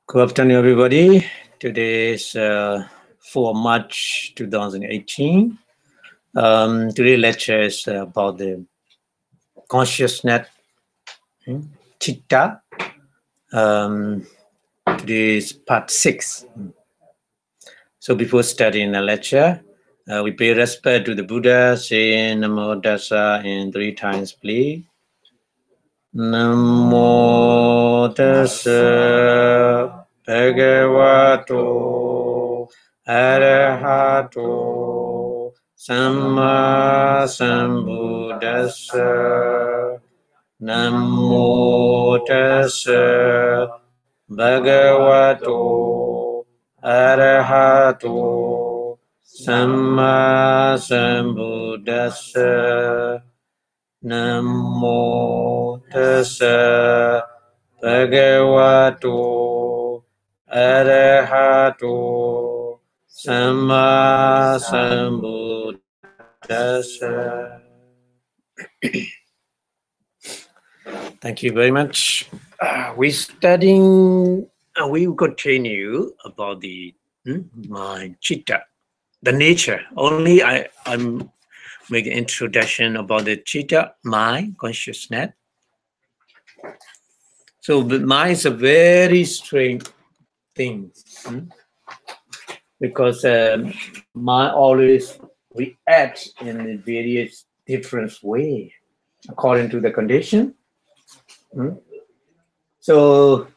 Good afternoon, everybody. Today is 4 March 2018. Today's lecture is about the consciousness, chitta. Today is part 6. So before starting the lecture, we pay respect to the Buddha, saying Namo Tassa in 3 times, please. Namo Tassa Bhagavato Arahato Samma Sambuddhassa. Namo Tassa Bhagavato Arahato Samma Sambuddhassa. Namo Tassa Bhagavato Arahato Samma Sambuddhassa. Thank you very much. We continue about the mind, chitta, the nature. Only I'm making an introduction about the chitta, mind, consciousness. So the mind is a very strange thing because mind always reacts in a various different ways according to the condition. So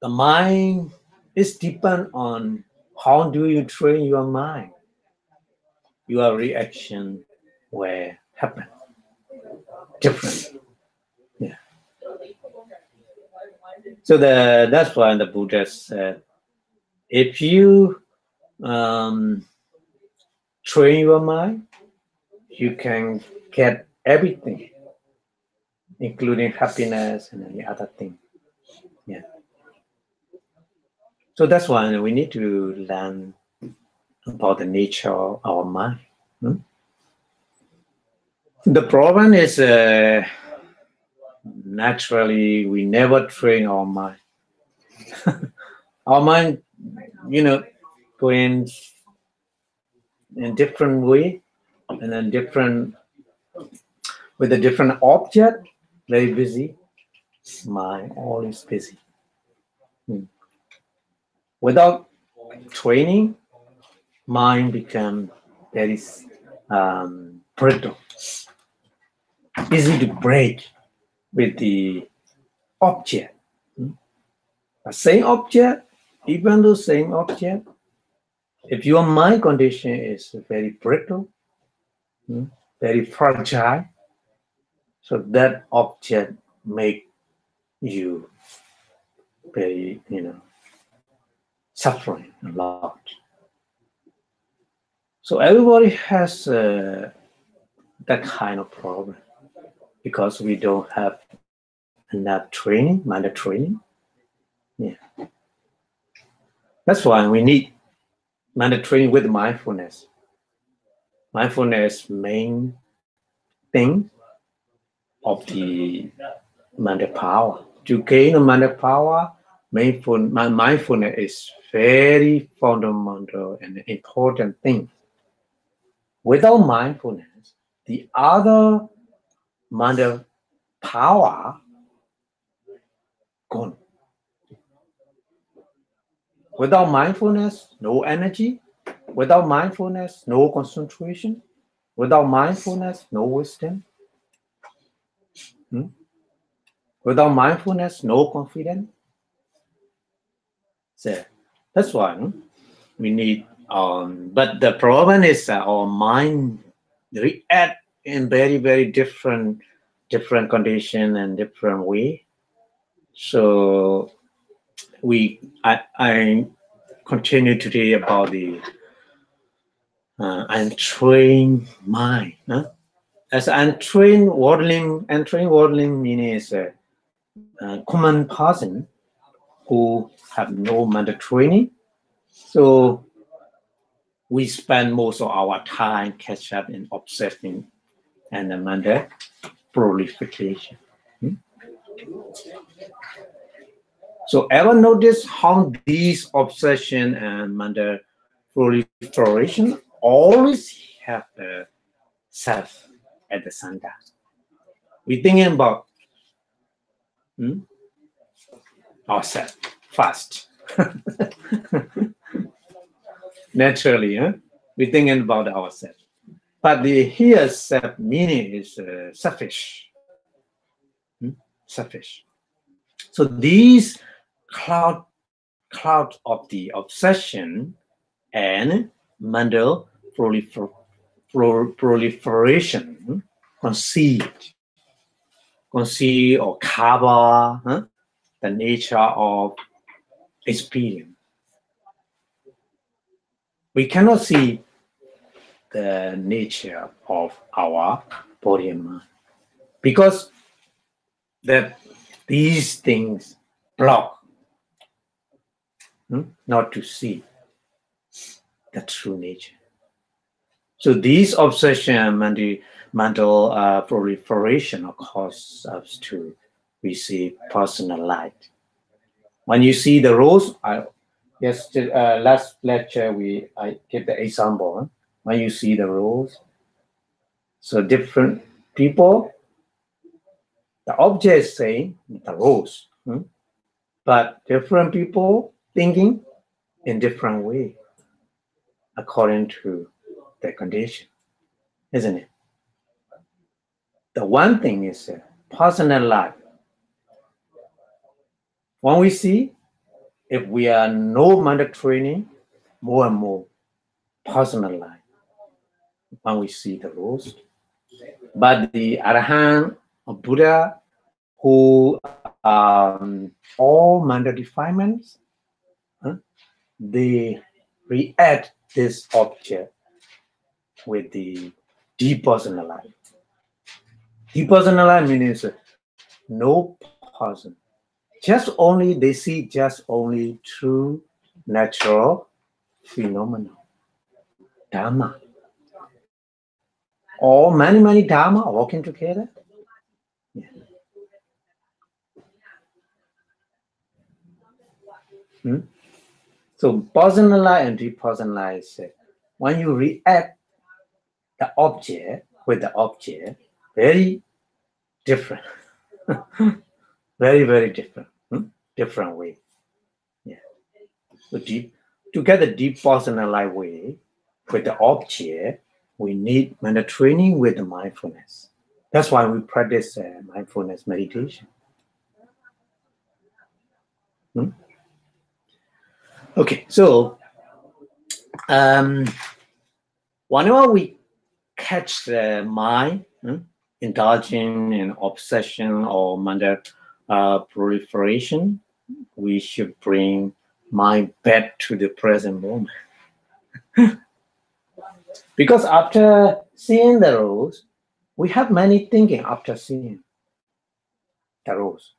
the mind is depend on how do you train your mind. Your reaction will happen different. Yeah. So that's why the Buddha said, if you train your mind, you can get everything, including happiness and any other thing. Yeah. So that's why we need to learn about the nature of our mind. The problem is naturally we never train our mind. Our mind, going in different way and then with a different object, very busy. Mind always busy. Without training, mind become very brittle, easy to break with the object. The same object, even the same object, if your mind condition is very brittle, very fragile, so that object make you very, suffering a lot. So everybody has that kind of problem because we don't have enough training, mind training. Yeah. That's why we need mind training with mindfulness. Mindfulness main thing of the mind power. To gain the mind power, mindfulness is very fundamental and important thing. Without mindfulness, the other mind power gone. Without mindfulness, no energy. Without mindfulness, no concentration. Without mindfulness, no wisdom. Without mindfulness, no confidence. So that's why we need. But the problem is that our mind react in very, very different condition and different way. So I continue today about the untrained mind. As untrained worldling meaning is a common person who have no mind training. So we spend most of our time catch up in obsessing and the mind proliferation. So ever notice how these obsession and mental proliferation always have the self at the center? We thinking about ourselves first. Naturally, huh? We thinking about ourselves. But the here self meaning is selfish. Selfish. So these cloud of the obsession and mental proliferation concede or cover the nature of experience. We cannot see the nature of our body and mind because that these things block not to see the true nature. So these obsession and mental proliferation cause us to receive personal light. When you see the rose, last lecture I gave the example. When you see the rose, so different people, the object is saying the rose, but different people thinking in different way according to their condition, isn't it? The one thing is personal life. When we see, if we are no mental training, more and more personal life when we see the rose. But the Arahant or Buddha, who all mental defilements, they react this object with the depersonalized. Depersonalized means no person. Just only they see just only true natural phenomena, Dharma. All many Dharma working together. Yeah. So personalized and depersonalized. When you react the object with the object, very different, very different, different way. Yeah. So to get the depersonalized way with the object, we need mental training with the mindfulness. That's why we practice mindfulness meditation. Okay, so whenever we catch the mind indulging in obsession or mental proliferation, we should bring mind back to the present moment. Because after seeing the rose, we have many thinking after seeing the rose.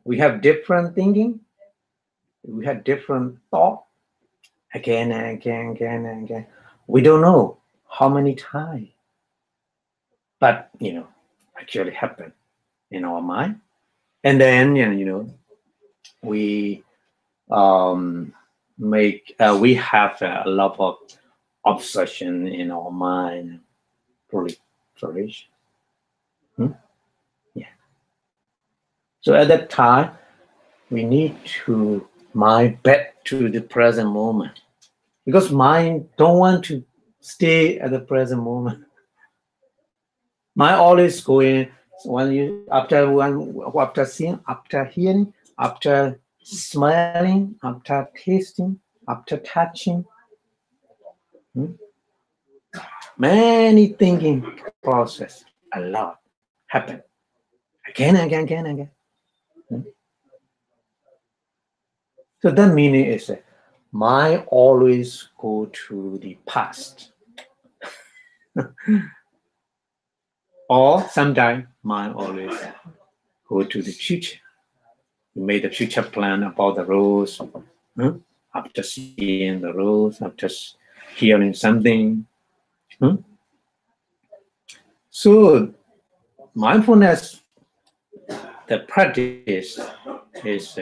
We have different thinking. We have different thought again and again. We don't know how many times, but actually happen in our mind. And then we we have a lot of obsession in our mind, proliferation. Yeah. So at that time, we need to mind back to the present moment, because mind don't want to stay at the present moment. Mind always going when you after seeing, after hearing, after smelling, after tasting, after touching. Many thinking process, a lot happen again. So that meaning is mind always go to the past. Or sometimes mind always go to the future. You made a future plan about the rose, after seeing the rose, after hearing something. So mindfulness, the practice is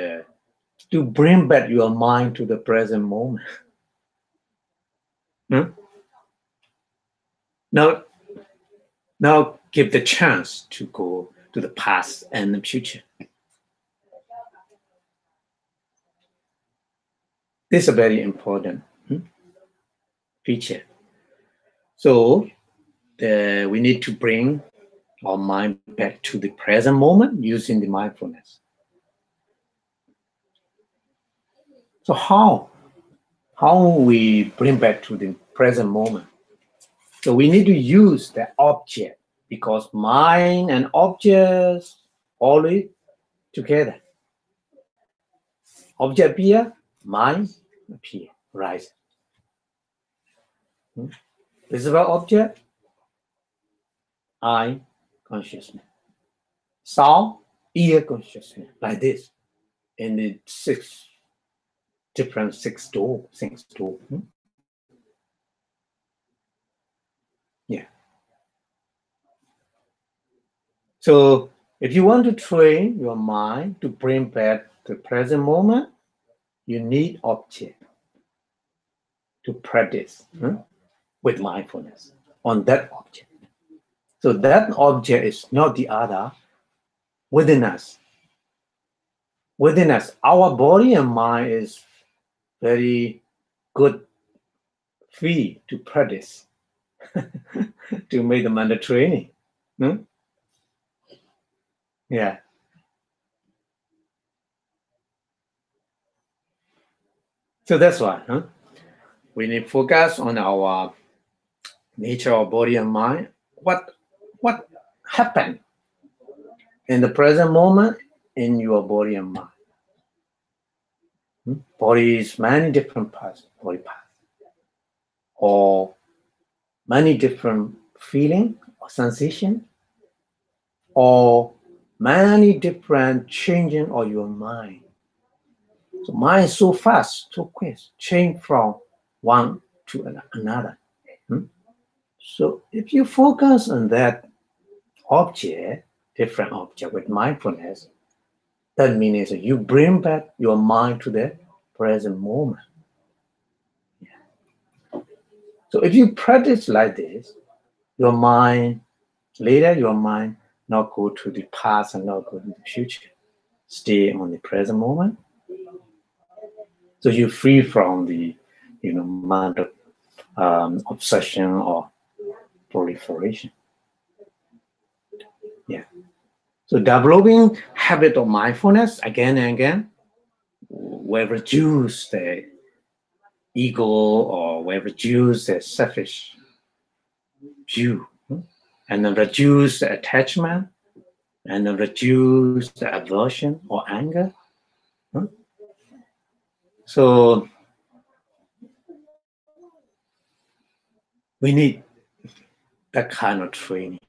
to bring back your mind to the present moment. Now give the chance to go to the past and the future. This is a very important feature. So we need to bring our mind back to the present moment using the mindfulness. So how we bring back to the present moment? So we need to use the object, because mind and objects always together. Object appear, mind appear, rise. Visible object, eye consciousness. Sound, ear consciousness, like this. In the six doors. Yeah. So if you want to train your mind to bring back the present moment, you need object to practice with mindfulness on that object. So that object is not the other, within us. Within us, our body and mind is very good, free to practice, to make the mental training. Yeah. So that's why we need to focus on our nature of body and mind. What happened in the present moment in your body and mind? Body is many different parts, body parts, or many different feeling or sensation, or many different changing of your mind. So mind is so fast, so quick, change from one to another. So if you focus on that object, different object with mindfulness, that means that you bring back your mind to the present moment. Yeah. So if you practice like this, your mind not go to the past and not go to the future. Stay on the present moment. So you're free from the mental obsession or proliferation. Yeah. So developing habit of mindfulness again and again will reduce the ego, or will reduce the selfish view, and then reduce the attachment, and then reduce the aversion or anger. So we need that kind of training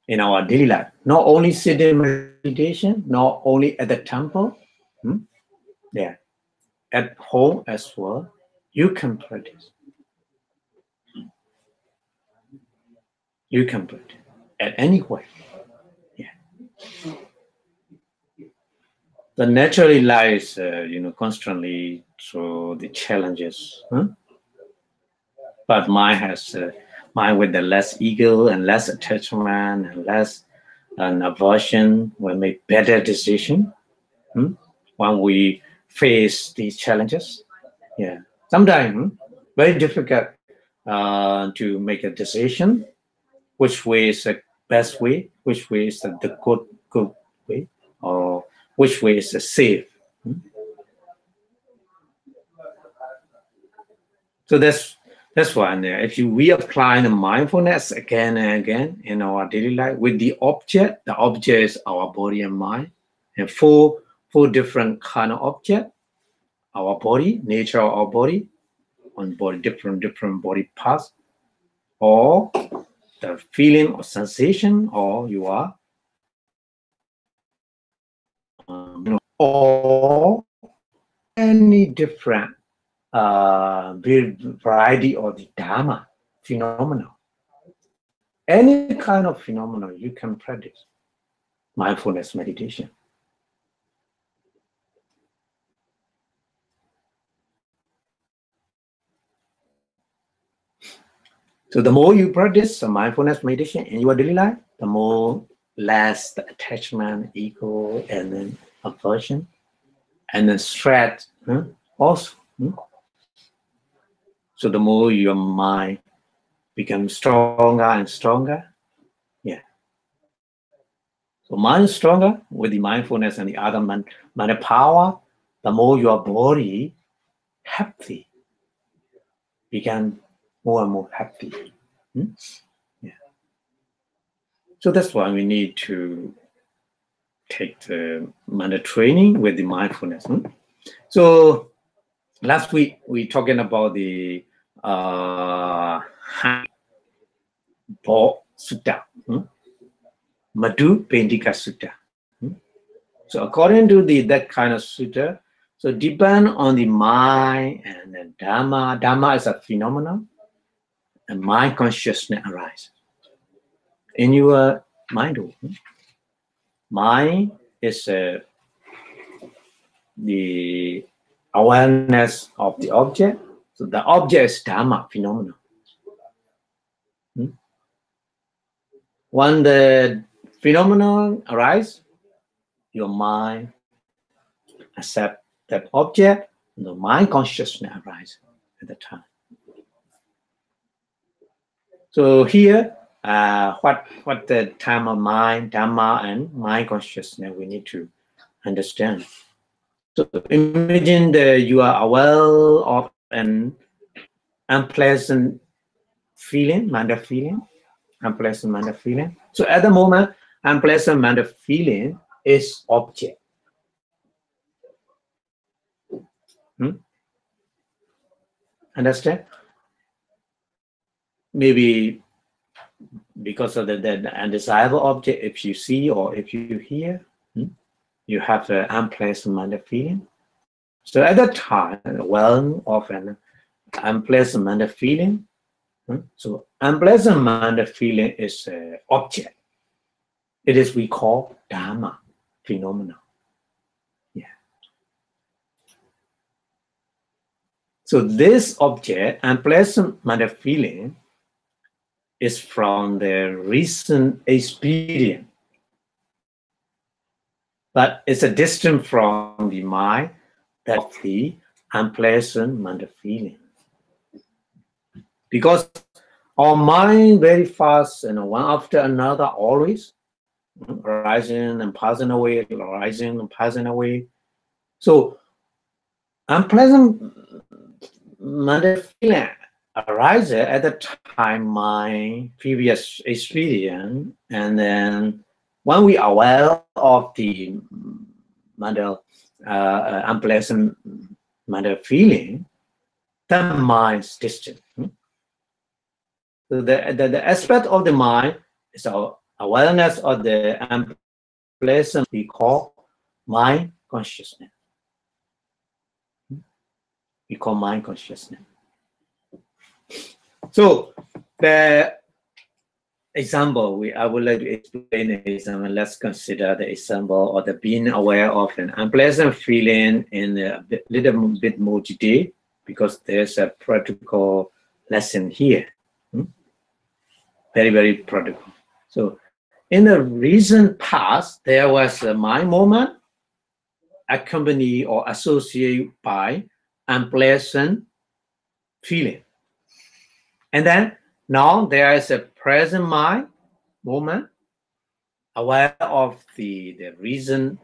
in our daily life. Not only sitting meditation, not only at the temple, yeah, at home as well, you can practice. You can practice at any way. Yeah. The naturally lies, constantly through the challenges. But mind has mind with the less ego and less attachment and less aversion will make better decision when we face these challenges. Yeah, sometimes very difficult to make a decision. Which way is the best way? Which way is the good way? Or which way is the safe? So that's why if we apply the mindfulness again and again in our daily life with the object is our body and mind, and four different kind of object, our body, nature of our body, on body, different body parts, or the feeling or sensation, or you are, or any different variety of the Dharma phenomena. Any kind of phenomena you can practice mindfulness meditation. So the more you practice mindfulness meditation in your daily life, the more less the attachment, ego, and then aversion, and then stress also. So the more your mind becomes stronger and stronger. Yeah. So mind is stronger with the mindfulness and the other mind power, the more your body happy, become more and more happy. Yeah. So that's why we need to take the mind training with the mindfulness. So last week we talking about the Bo Sutta, Madhu Pendika Sutta. So according to that kind of sutta, so depend on the mind and the Dhamma. Dhamma is a phenomenon, and mind consciousness arises in your mind. Mind is the awareness of the object. So the object is Dhamma, phenomenon. When the phenomenon arises, your mind accept that object, and the mind consciousness arises at the time. So here, what the time of mind, Dhamma, and mind consciousness we need to understand. So imagine that you are aware of an unpleasant feeling, unpleasant mental feeling. So at the moment, unpleasant mental feeling is object. Understand? Maybe because of the undesirable object, if you see or if you hear, you have an unpleasant mental feeling. So at that time, well, of an unpleasant mental feeling. So unpleasant mental feeling is an object. It is we call Dhamma, phenomenon. Yeah. So this object, unpleasant mental feeling, is from the recent experience, but it's a distance from the mind that of the unpleasant mental feeling. Because our mind very fast and one after another always rising and passing away, rising and passing away. So unpleasant mental feeling arises at the time my previous experience, and then when we are aware of the mental unpleasant mental feeling, the mind is distant. So the aspect of the mind is our awareness of the unpleasant we call mind consciousness. We call mind consciousness. So the example I would like to explain is let's consider the example of the being aware of an unpleasant feeling in a little bit more detail, because there's a practical lesson here. Very, very practical. So in the recent past, there was a mind moment accompanied or associated by unpleasant feeling. And then now there is a present mind moment aware of the recent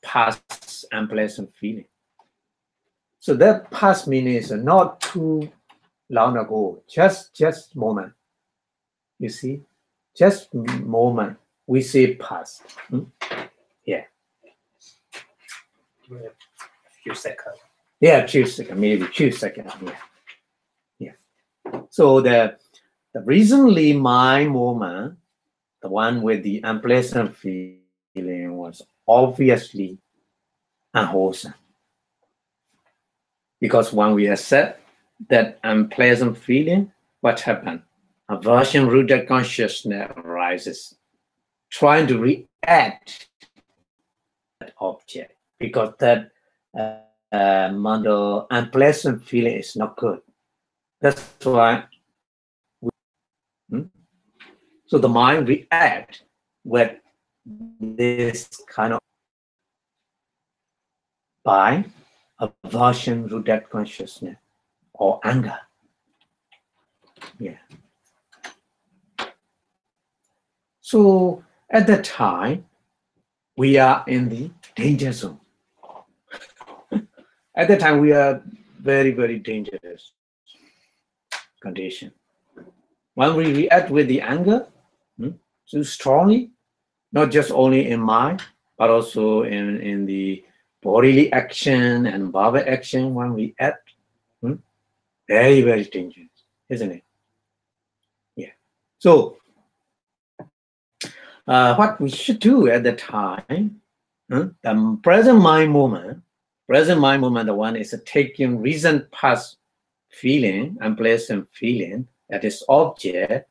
past unpleasant feeling. So that past meaning is not too long ago, just moment. You see, just moment. We say past. Yeah. A few seconds. Yeah, few seconds, maybe few seconds. Yeah. So the recently mind moment, the one with the unpleasant feeling, was obviously unwholesome. Because when we accept that unpleasant feeling, what happened? Aversion rooted consciousness arises, trying to react to that object, because that mental unpleasant feeling is not good. That's why. So the mind reacts with this kind of by aversion, rooted consciousness, or anger. Yeah. So at that time, we are in the danger zone. At that time, we are very, very dangerous condition. When we react with the anger, so strongly, not just only in mind, but also in the bodily action and verbal action, when we act, very, very dangerous, isn't it? Yeah. So what we should do at the time, the present mind moment, the one is taking recent past feeling, unpleasant feeling, that is object,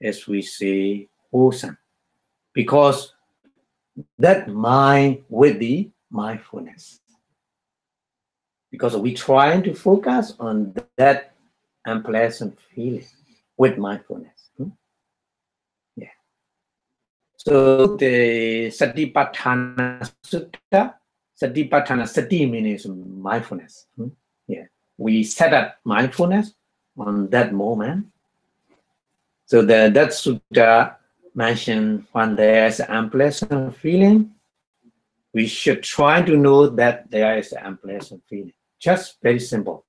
as we say, wholesome. Because that mind with the mindfulness. Because we're trying to focus on that unpleasant feeling with mindfulness. Yeah. So the Satipatthana Sutta, Satipatthana Sati means mindfulness. Yeah. We set up mindfulness on that moment. So that Sutta mentioned when there's an unpleasant feeling, we should try to know that there is an unpleasant feeling. Just very simple.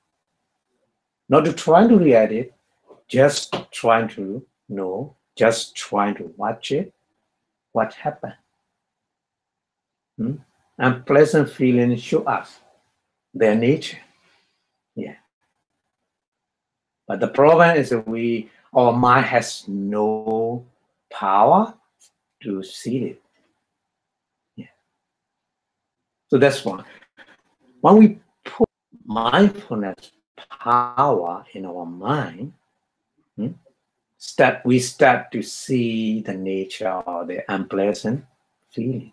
Not to try to react it, just trying to know, just trying to watch it, what happened. Unpleasant feelings show us their nature. Yeah. But the problem is that our mind has no power to see it. Yeah. So that's one. When we put mindfulness power in our mind, we start to see the nature of the unpleasant feeling.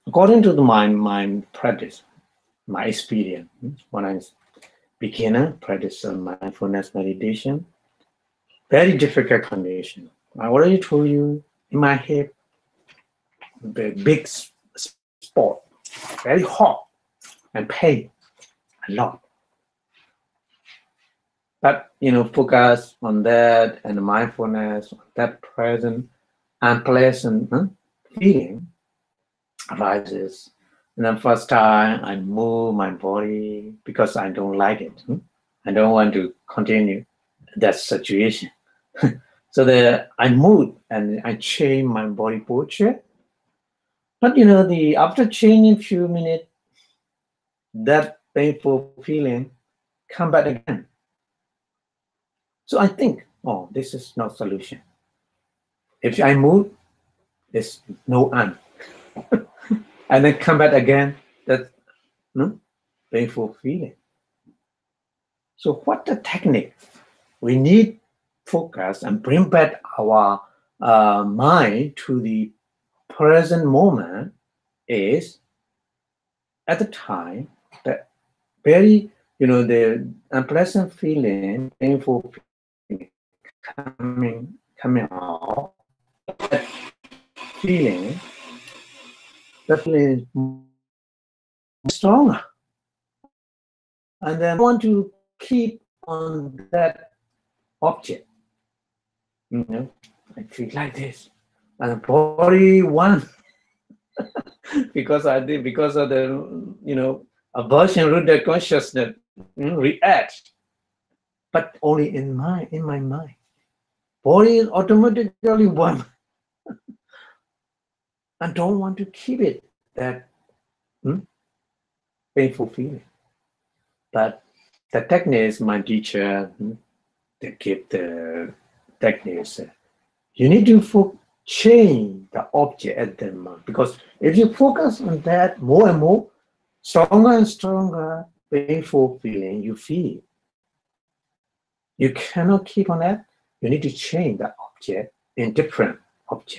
According to the mind practice, my experience, when I was beginner practice mindfulness meditation, very difficult condition. I already told you in my head, the big spot, very hot and pain a lot. But focus on that and mindfulness, that present unpleasant feeling arises. And then first time I move my body because I don't like it. I don't want to continue that situation. So I move and I change my body posture. But after changing few minutes, that painful feeling come back again. So I think, oh, this is no solution. If I move, there's no end. And then come back again, that painful feeling. So what the technique? We need focus and bring back our mind to the present moment is at the time that very, the unpleasant feeling, painful feeling coming out, that feeling is stronger. And then I want to keep on that object. I feel like this. And the body wants because of the aversion rooted consciousness reacts, but only in my mind. Body is automatically one. I don't want to keep it that painful feeling. But the techniques my teacher they give the techniques. You need to change the object at the moment, because if you focus on that more and more, stronger and stronger painful feeling you feel. You cannot keep on that. You need to change the object into different object.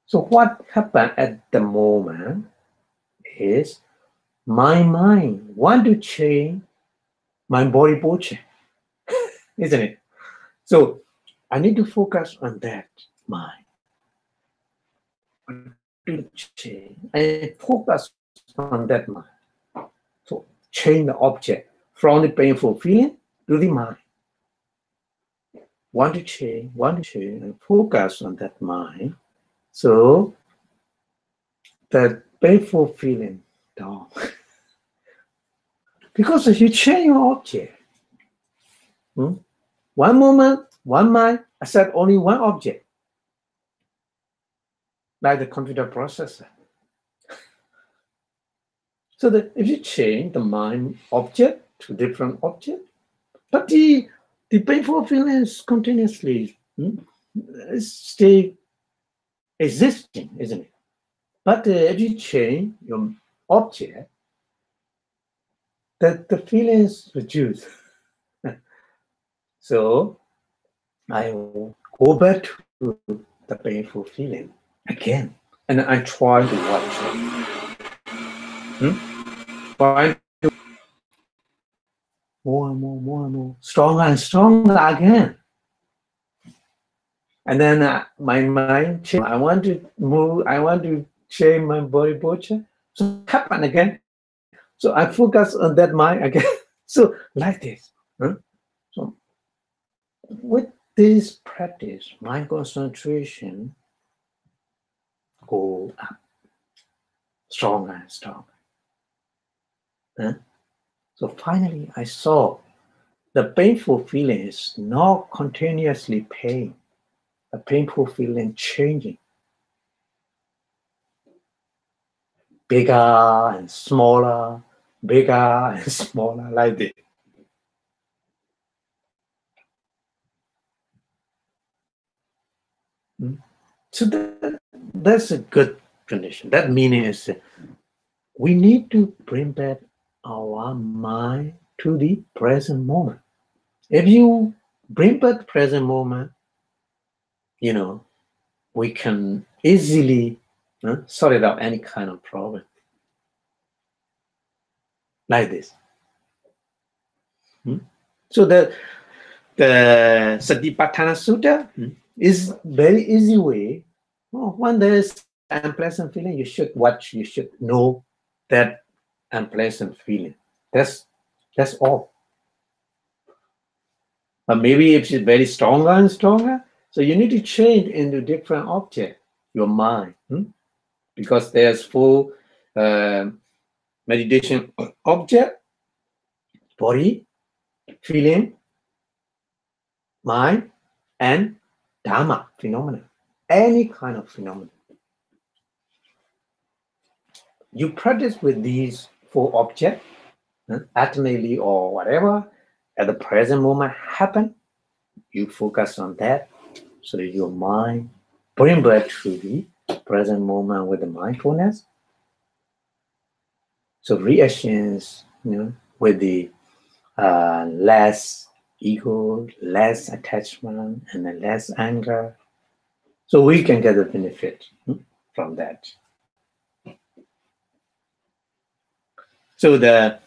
So what happened at the moment is my mind want to change my body posture, isn't it? So I need to focus on that mind. To change, I focus on that mind. So change the object from the painful feeling to the mind. Want to change, and focus on that mind. So that painful feeling down. Because if you change your object, one moment, one mind, I said only one object, like the computer processor. So that if you change the mind object to different object, but the painful feelings continuously stay existing, isn't it? But if you change your object, the feelings reduce. So I will go back to the painful feeling again, and I try to watch it. Try to more and more, stronger and stronger again. And then my mind change. I want to move. I want to change my body posture. So happen again. So I focus on that mind again. So like this. So with this practice, my concentration go up, stronger and stronger. So finally, I saw the painful feeling is not continuously pain. The painful feeling changing. Bigger and smaller, bigger and smaller, like this. So that's a good condition. That meaning is we need to bring back our mind to the present moment. If you bring back the present moment, we can easily sort it out any kind of problem. Like this. So the Satipatthana Sutta is very easy way. When there's unpleasant feeling, you should watch, you should know that unpleasant feeling. That's all. But maybe if it's very stronger and stronger, so you need to change into different object, your mind. Because there's full meditation object, body, feeling, mind, and Dhamma, phenomena. Any kind of phenomena. You practice with these four objects, alternately or whatever, at the present moment happen, you focus on that, so your mind bring back to the present moment with the mindfulness. So reactions, with the less ego, less attachment, and the less anger. So we can get the benefit from that. So the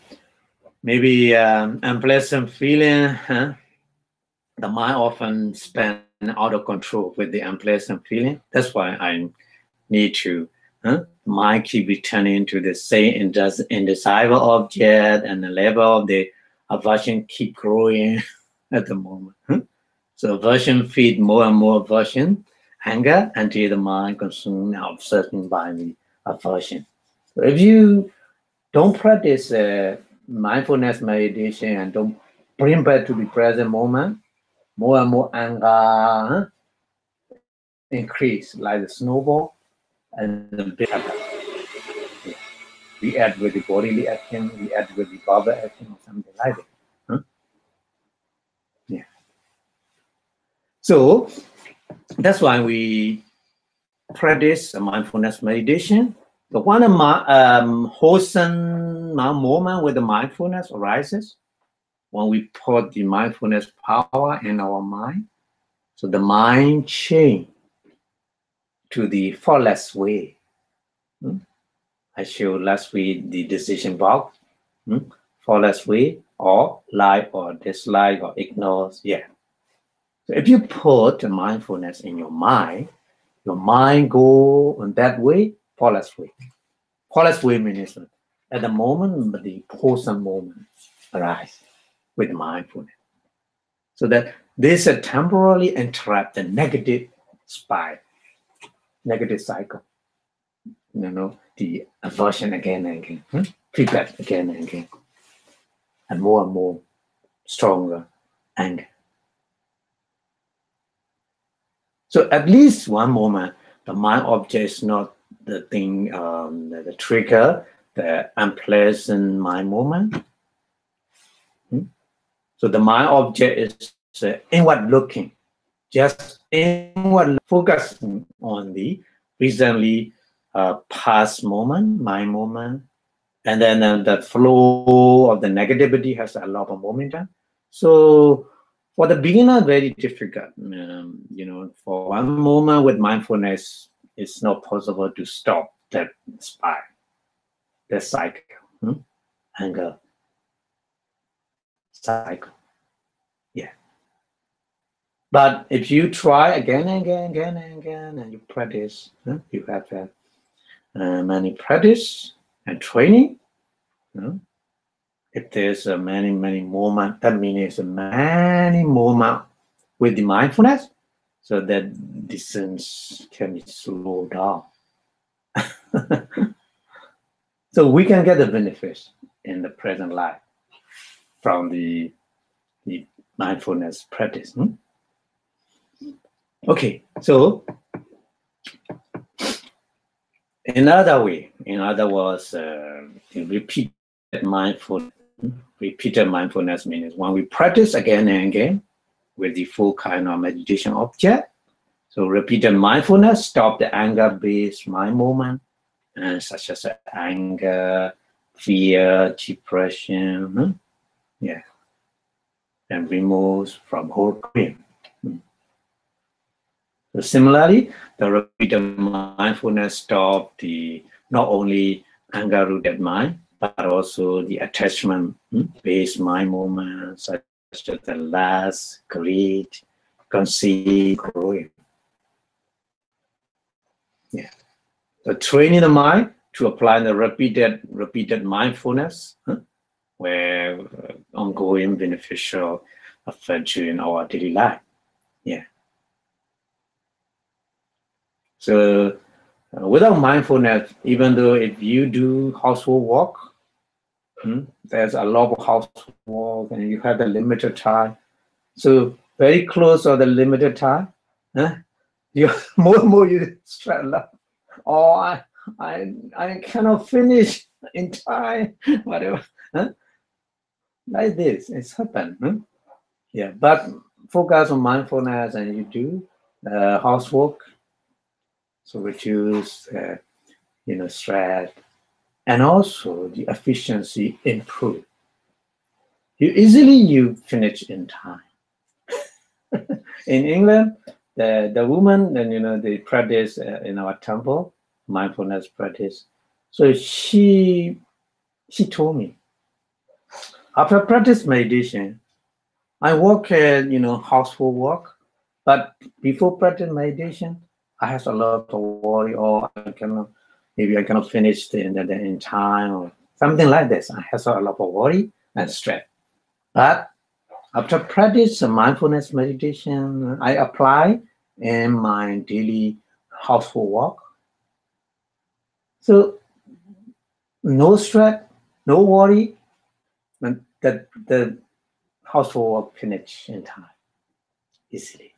maybe unpleasant feeling, the mind often spin out of control with the unpleasant feeling. That's why I need to mind keep returning to the same indesirable object, and the level of the aversion keep growing at the moment. So aversion feed more and more aversion, anger, until the mind consumed and obsessed by the aversion. So if you don't practice mindfulness meditation and don't bring back to the present moment, more and more anger increase like the snowball, and the big we add with the bodily action, we add with the verbal action, or something like that. Yeah. So that's why we practice a mindfulness meditation. The one wholesome moment with the mindfulness arises when we put the mindfulness power in our mind. So the mind change to the fullest way. I showed last week the decision box. Fall asleep or like or dislike or ignore. Yeah. So if you put mindfulness in your mind go in that way, fall asleep. Fall asleep means at the moment the wholesome moment arise with mindfulness. So that this temporarily interrupt the negative spiral, negative cycle. The aversion again and again, feedback again and again, and more stronger anger. So at least one moment, the mind object is not the thing, the trigger, the unpleasant mind moment. So the mind object is inward looking, just inward focusing on the recently past moment, mind moment, and then the flow of the negativity has a lot of momentum. So for the beginner, very difficult. For one moment with mindfulness, it's not possible to stop that spiral, that cycle, anger cycle. Yeah. But if you try again and again, and you practice, you have many practice and training. If there's many moments, that means many moments with the mindfulness, so that distance can be slowed down. So we can get the benefits in the present life from the mindfulness practice. Okay, so in other words, repeated mindfulness means when we practice again and again with the full kind of meditation object. So repeated mindfulness stop the anger-based mind movement, such as anger, fear, depression, and removes from whole cream. So similarly, the repeated mindfulness stop the not only anger-rooted mind, but also the attachment-based mind movement, such as the lust, greed, conceit, growing. Yeah. So training the mind to apply the repeated mindfulness, where ongoing beneficial effect in our daily life. Yeah. So without mindfulness, even though if you do household work, there's a lot of housework and you have the limited time. So very close to the limited time, you more you stress a lot. Oh, I cannot finish in time, whatever. Like this, it's happened. Yeah, but focus on mindfulness and you do housework, so reduce stress, and also the efficiency improve. You finish in time. In England, the woman, and they practice in our temple mindfulness practice. So she told me, after practice meditation, I work household work, but before practice meditation, I have a lot of worry, or maybe I cannot finish in time, or something like this. I have a lot of worry and stress. But after practice mindfulness meditation, I apply in my daily household work. So no stress, no worry, and that the household work finish in time easily.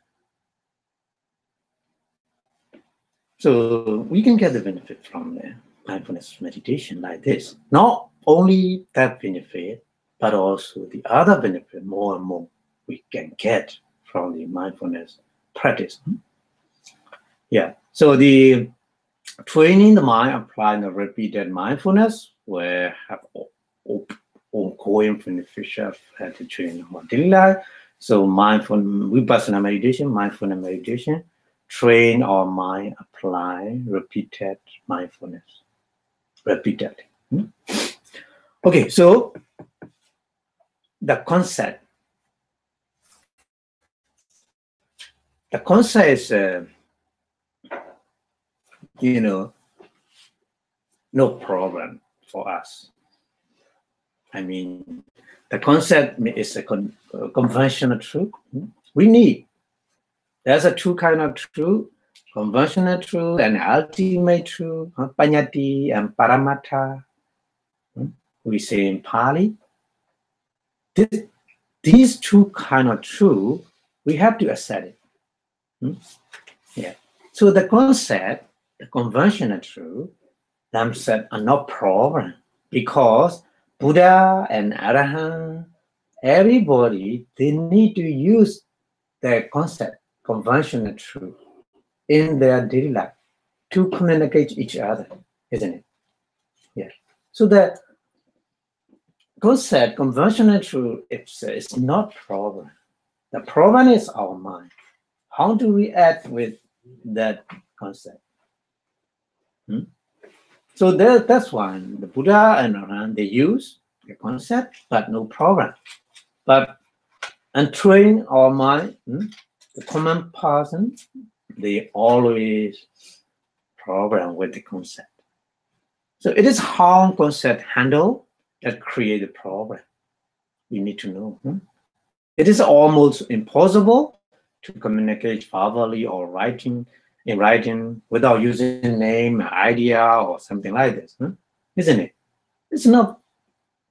So we can get the benefit from the mindfulness meditation like this. Not only that benefit, but also the other benefit, more and more we can get from the mindfulness practice. Yeah. So the training the mind, applying the repeated mindfulness, will have ongoing beneficial effect in our daily life. So vipassana meditation, mindfulness meditation, train our mind, apply repeated mindfulness. repeatedly. Okay, so the concept is, no problem for us. I mean, the concept is a conventional truth. We need. There's a two kind of truth: conventional truth and ultimate truth, Panyati and Paramattha. We say in Pali. These two kind of truth, we have to accept it. Yeah. So the concept, the conventional truth, themselves are no problem, because Buddha and Arahant, everybody, they need to use the concept, conventional truth, in their daily life to communicate each other, isn't it? Yeah. So the concept, conventional truth, it's not problem. The problem is our mind. How do we act with that concept? So that's why the Buddha and Arahant, they use the concept, but no problem. But untrain our mind, the common person, they always problem with the concept. So it is how concept handle that create the problem. We need to know. It is almost impossible to communicate verbally or in writing without using name, idea, or something like this, isn't it? It's not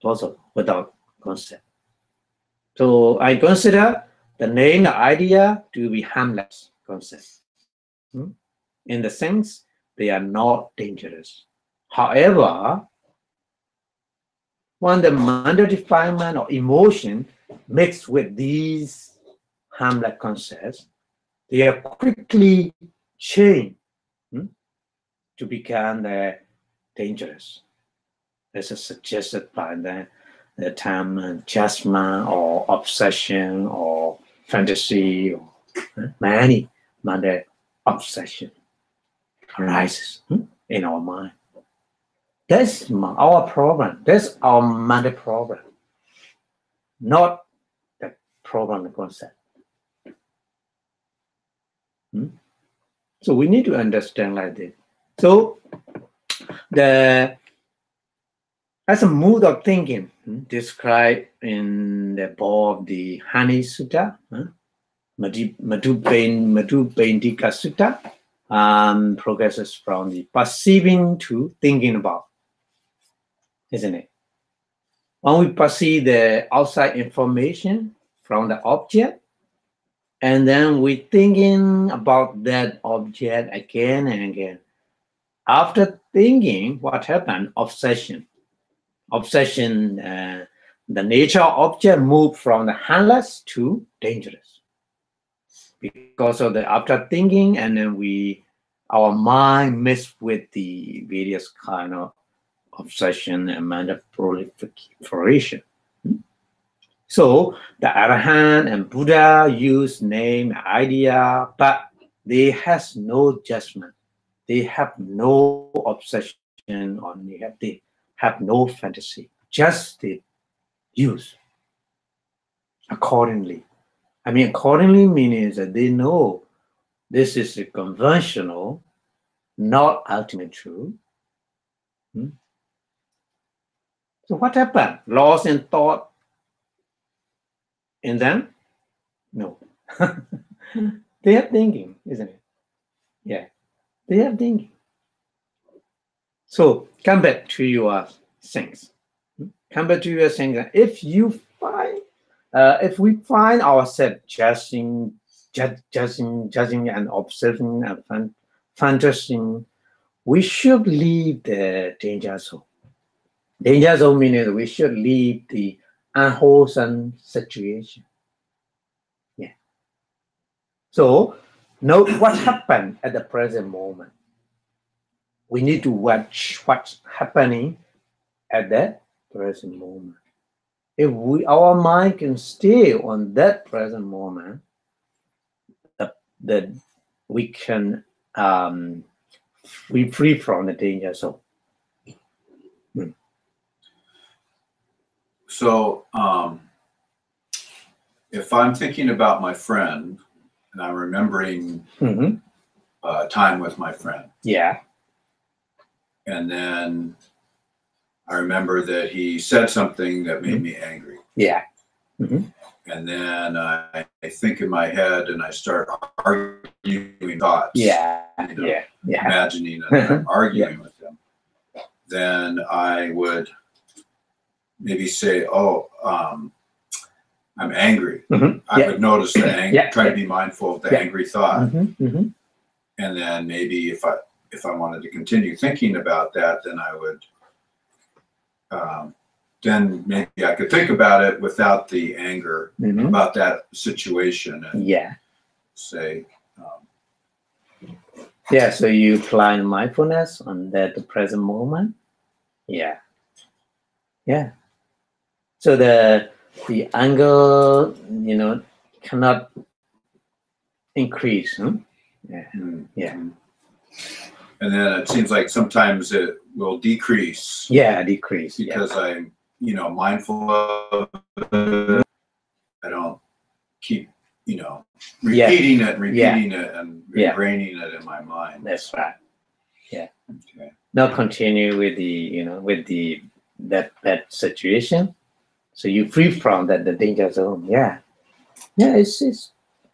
possible without concept. So I consider the name, the idea to be harmless concept. In the sense, they are not dangerous. However, when the mental defilement or emotion mixed with these harmless concepts, they are quickly changed to become dangerous. This is suggested by the term judgment or obsession or fantasy, or many mental obsession arises in our mind. That's our problem. That's our mental problem, not the problem concept. So we need to understand like this. So as a mood of thinking described in the book of the Honey Sutta, Madhubendika Sutta, progresses from the perceiving to thinking about, isn't it? When we perceive the outside information from the object, and then we're thinking about that object again and again. After thinking, what happened? Obsession. Obsession, the nature of object moved from the harmless to dangerous. Because of the after thinking, and then our mind mixed with the various kind of obsession and mental proliferation. So the Arahant and Buddha use name, idea, but they has no judgment. They have no obsession, or they have no fantasy. Just they use accordingly. I mean, accordingly means that they know this is a conventional, not ultimate truth. So what happened? Lost in thought in them? No. They are thinking, isn't it? Yeah, they are thinking. So come back to your things. Come back to your things. If we find ourselves judging and observing and fantasizing, we should leave the danger zone. Danger zone means we should leave the unwholesome situation. Yeah. So note what happened at the present moment. We need to watch what's happening at that present moment. If our mind can stay on that present moment, that we can we free from the danger zone. So if I'm thinking about my friend and I'm remembering time with my friend, Yeah. and then I remember that he said something that made me angry. Yeah. And then I think in my head and I start arguing thoughts. Yeah. You know, Yeah. Yeah. imagining that I'm arguing with him. Then I would maybe say, "Oh, I'm angry." I would notice the anger. Try to be mindful of the angry thought. And then maybe if I wanted to continue thinking about that, then I would. Then maybe I could think about it without the anger about that situation and say, so you apply mindfulness on the present moment. Yeah. So the anger, cannot increase. Yeah. And then it seems like sometimes it will decrease. Yeah, decrease. Because I'm, mindful of it. I don't keep, repeating it and ingraining it in my mind. That's right. Yeah. Okay. Not continue with that situation. So you free from the danger zone. Yeah. It's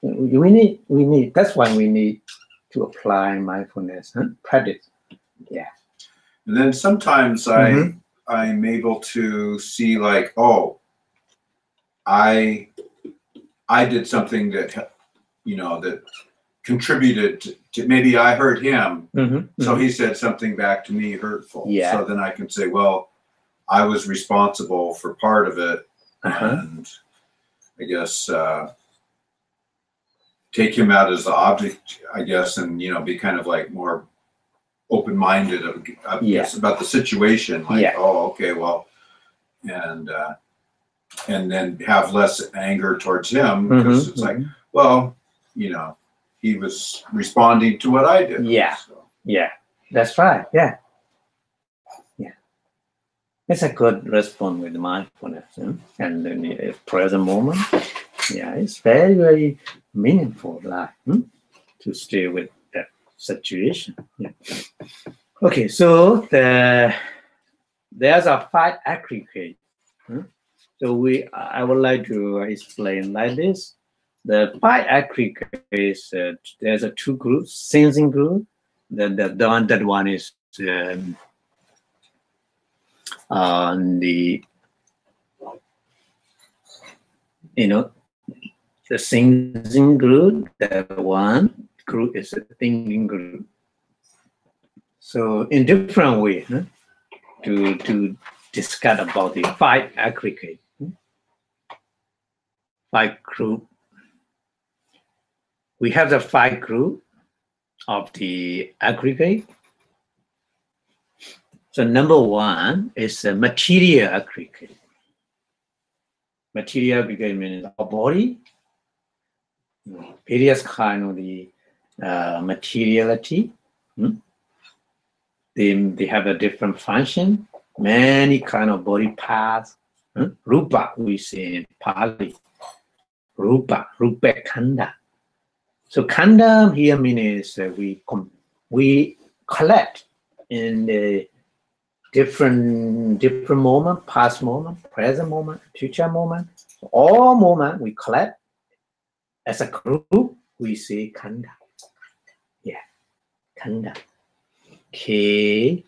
we need. That's why we need to apply mindfulness practice. Yeah. And then sometimes I'm able to see like, oh, I did something that that contributed to maybe I hurt him, so he said something back to me hurtful. Yeah. So then I can say, well, I was responsible for part of it, and I guess take him out as the object, I guess, and be kind of like more open-minded about the situation. Like, oh, okay, well, and then have less anger towards him because it's like, well, he was responding to what I did. Yeah. So. Yeah. That's right. Yeah. It's a good response with mindfulness and then the present moment. Yeah, it's very, very meaningful to stay with that situation. Yeah. Okay, so there's a 5 aggregate. So I would like to explain like this. The 5 aggregates, there's a 2 groups, sensing group. That one is on the the sensing group. The one group is a thinking group. So in different way to discuss about the 5 aggregate, 5 group. We have the 5 group of the aggregate. So number 1 is a material aggregate. Material aggregate means our body, various kind of the materiality. They have a different function, many kind of body parts. Rupa, we say in Pali. Rupa khanda. So khanda here means we collect in the different moment, past moment, present moment, future moment. All moment we collect as a group. We say khanda. Yeah, khanda. K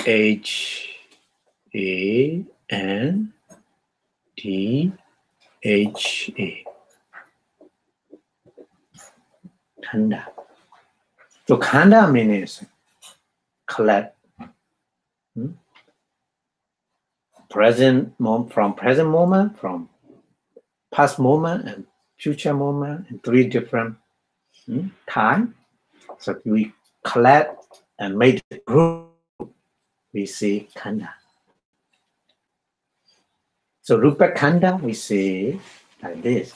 H A N D H A. Khanda. So khanda means collect. Present moment, from present moment, from past moment, and future moment, in 3 different time. So we collect and make a group. We say khanda. So rupa khanda, we say like this.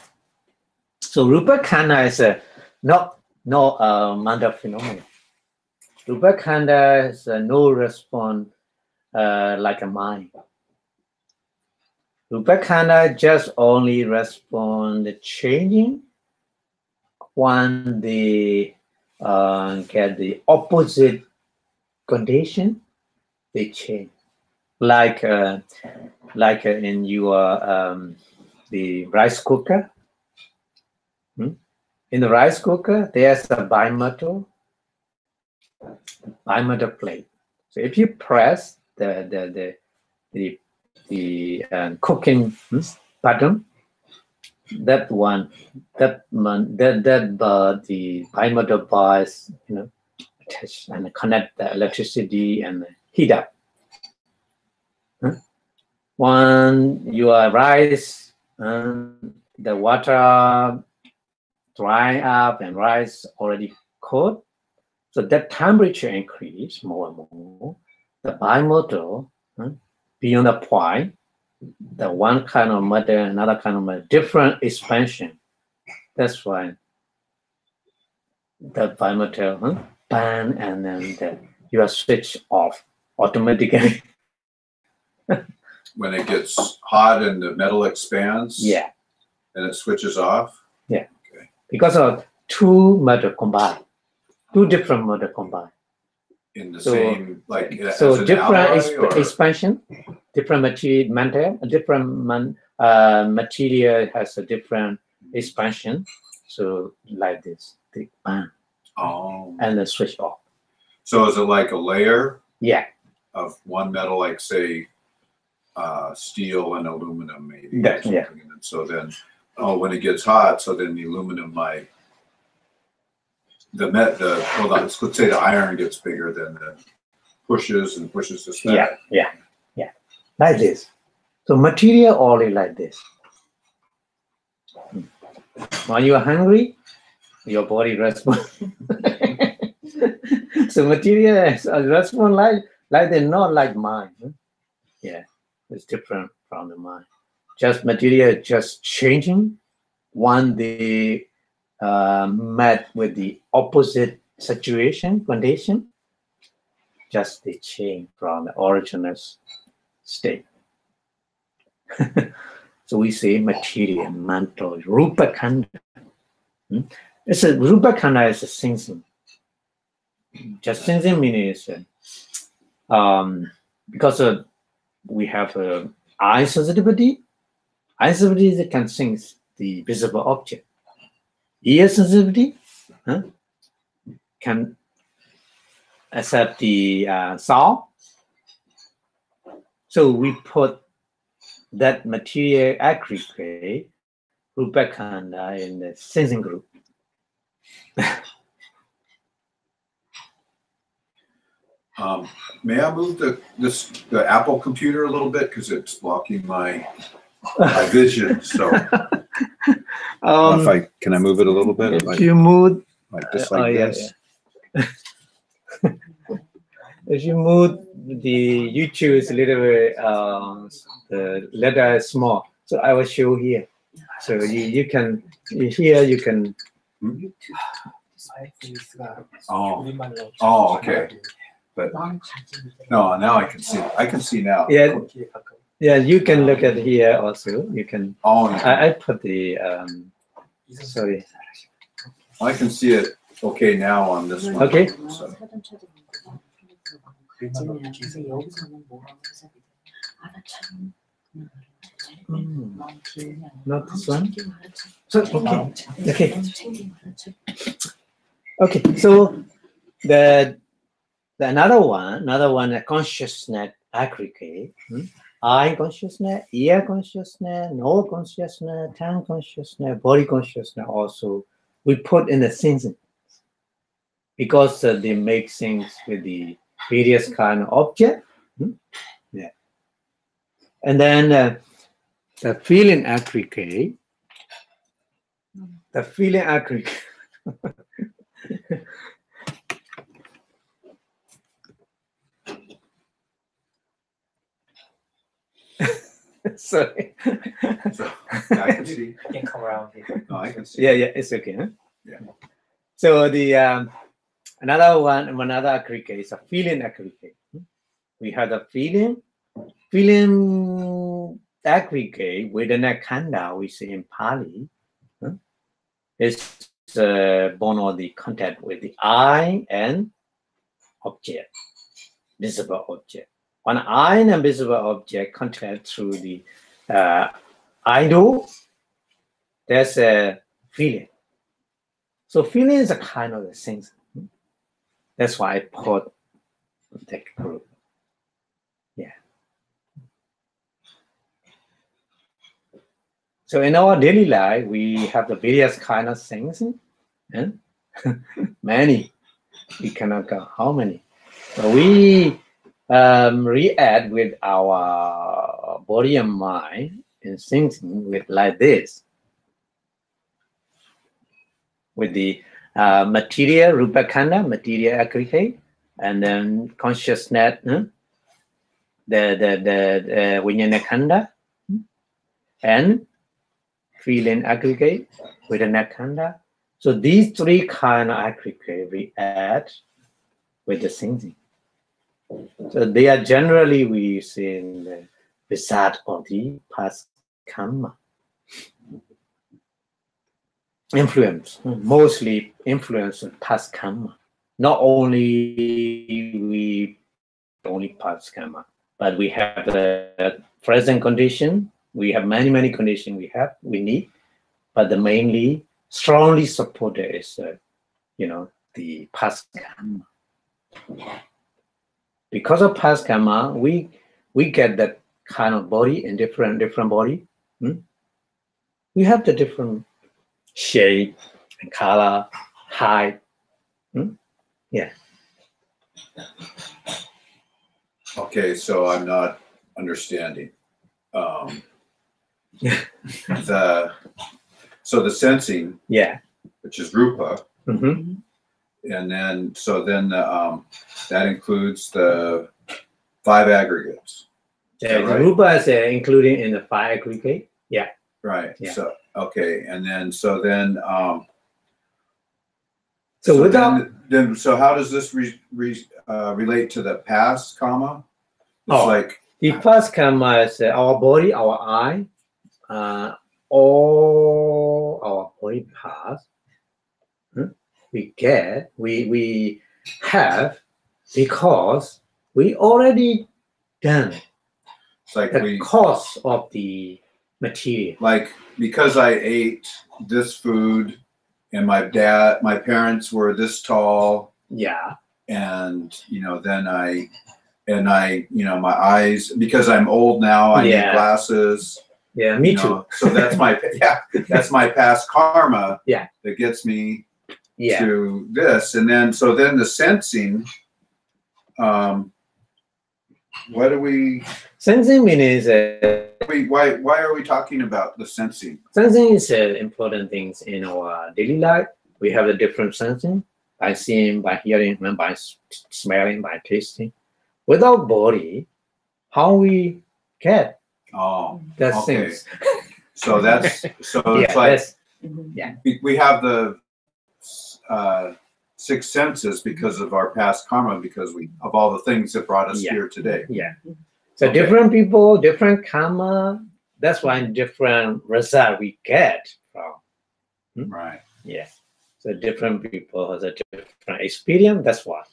So rupa khanda is not mental phenomenon. Rupa khanda is no response like a mind. Rupa Khanda just only respond the changing when they get the opposite condition, they change. Like in your the rice cooker. In the rice cooker, there's a bimetal plate. So if you press the cooking button, the bimetal bars, attach and connect the electricity and heat up. When your rice, the water dry up and rice already cold, so that temperature increase more and more. The bimetal beyond the point, the one kind of matter, another kind of matter, different expansion. That's why the bimetal burn and then you are switch off automatically. When it gets hot and the metal expands, yeah, and it switches off. Yeah, okay. Because of two matter combined, two different matter combined. In the same, like so as an different expansion, different material, material has a different expansion. So like this, they burn. And then switch off. So is it like a layer? Yeah. Of one metal, like say steel and aluminum, maybe. Yeah. And so then, when it gets hot, so then the aluminum might, let's say the iron gets bigger, then the pushes this back. Yeah. Like this. So material only like this. When you are hungry, your body responds. So material respond like they're not like mine. Yeah, it's different from the mind. Just material just changing when they met with the opposite situation, condition, just they change from the original state. So we say material, mental, rupa khanda. It's a rupa khanda is a sensing. Just sensing means because we have eye sensitivity. Eye sensitivity can sense the visible object. Ear sensitivity can accept the sound. So we put that material aggregate rupa khanda in the sensing group. May I move the Apple computer a little bit because it's blocking my vision? So, can I move it a little bit? If you move, just like this. Yeah. If you move the YouTube is a little bit the letter is small, so I will show here. So you can here you can. Okay. But no, now I can see. I can see now. Yeah, you can look at here also. You can. I put the sorry. I can see it. Okay, now on this one. Okay. So. Not this one. So okay. So the another one, a consciousness aggregate. Eye consciousness, ear consciousness, nose consciousness, tongue consciousness, body consciousness. Also, we put in the sensing because they make things with the various kind of object. Yeah, and then the feeling aggregate. The feeling aggregate. Sorry. So I can see. I can come around here. No, I can see. Yeah, it's okay. Huh? Yeah. So the another aggregate is a feeling aggregate. We have the feeling aggregate within a khanda, we say in Pali, is born of the contact with the eye and object, visible object. When eye and visible object contact through the idol, there's a feeling. So feeling is a kind of the things. That's why I put that group. Yeah. So in our daily life, we have the various kind of things, and many. We cannot count how many. So we react with our body and mind in thinking with like this. With the material, rupa khanda, material aggregate, and then consciousness, the vijnana khanda, and feeling aggregate with the khanda. So these three kind of aggregate react with the thinking. So they are generally, we say, in the result of the past karma. Influence, mostly influence past karma. Not only past karma, but we have the present condition. We have many conditions we need, but the mainly strongly supported is the past karma. Because of past karma, we get that kind of body in different body. We have the different shape and color, height. Yeah. Okay, so I'm not understanding. So the sensing, Yeah, which is rupa, mm-hmm. and then that includes the 5 aggregates. Yeah, right? rupa is including in the 5 aggregate. Yeah. Right. Yeah. So okay, and then so without then how does this relate to the past karma? It's like the past karma is our body, our eye, all our body parts. We have because we already done it's like the cause of the material. Like because I ate this food and my parents were this tall. Yeah. And then my eyes, because I'm old now, I need glasses. Yeah, me too. So that's my past karma. Yeah. That gets me to this, and then the sensing. What do we? Sensing means why are we talking about the sensing? Sensing is important things in our daily life. We have a different sensing by seeing, by hearing, and by smelling, by tasting. Without body, how we get that things. So it's like we have the 6 senses because of our past karma, because of all the things that brought us here today. Yeah. So different people, different karma. That's why different result we get from. Right. Yeah. So different people has a different experience. That's why.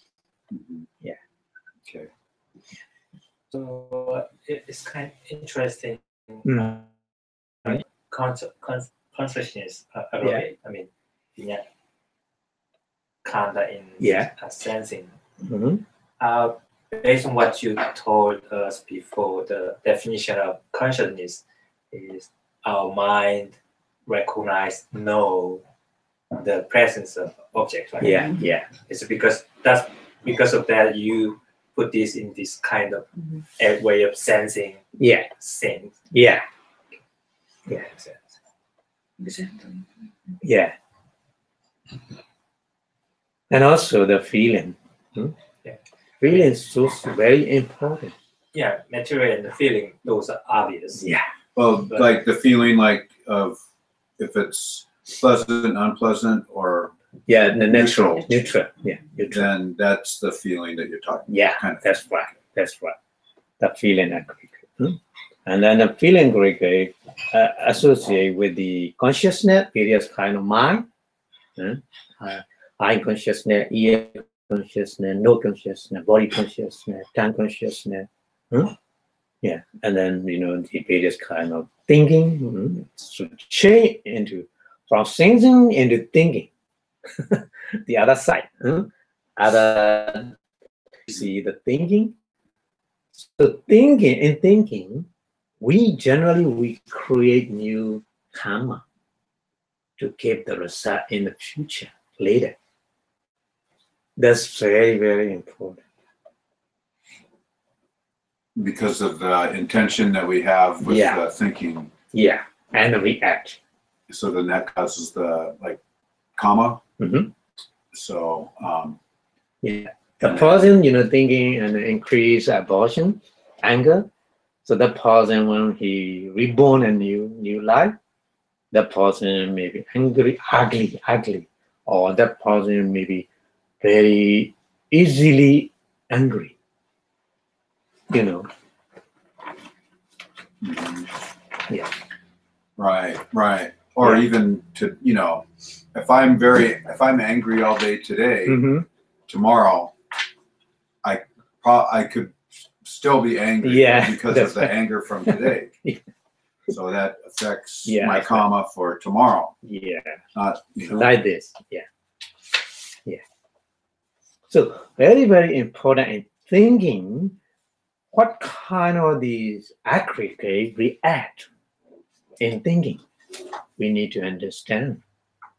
Yeah. Okay. So it's kind of interesting. Consciousness, I mean, Kanda in sensing. Based on what you told us before, the definition of consciousness is our mind know the presence of objects, right? Yeah. It's because of that you put this in this kind of a way of sensing things. Yeah. And also the feeling. Feeling is so very important. Yeah, material and the feeling, those are obvious. Yeah. Well, like the feeling of if it's pleasant, unpleasant, or the neutral. Yeah. Neutral. Then that's the feeling that you're talking about. Yeah, that's right. The feeling. And then the feeling aggregate associate with the consciousness, various kind of mind, eye consciousness, ear consciousness, nose consciousness, body consciousness, tongue consciousness. Yeah, and then the various kind of thinking. So change into from thinking into thinking. The other side, other see the thinking. So thinking, we create new karma to give the result in the future later. That's very, very important. Because of the intention that we have with the thinking. Yeah, and react. So then that causes the karma. So the person thinking and increase aversion, anger. So that person, when he reborn a new life, that person may be angry, ugly, or that person may be very easily angry. Yeah. Right. Or even to if I'm angry all day today, tomorrow I could still be angry because of the anger from today. So that affects my karma for tomorrow. Yeah. Not like this. Yeah. So very, very important in thinking what kind of these aggregate react in thinking. We need to understand,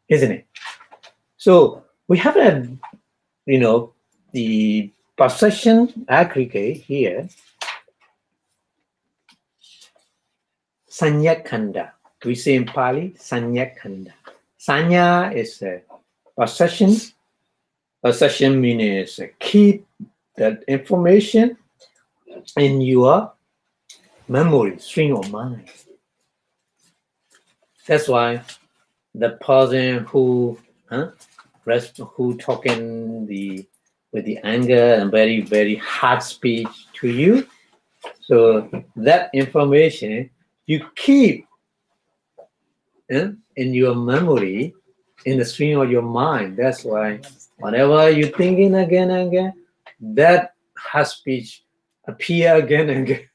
isn't it? So we have the perception aggregate here. Sanyakanda. We say in Pali, Sanyakanda. Sanya is a perception. Perception means keep that information in your memory, stream of mind. That's why the person who talking with the anger and very, very hard speech to you, so that information you keep in your memory, in the stream of your mind. That's why whenever you're thinking again and again, that hard speech appear again and again,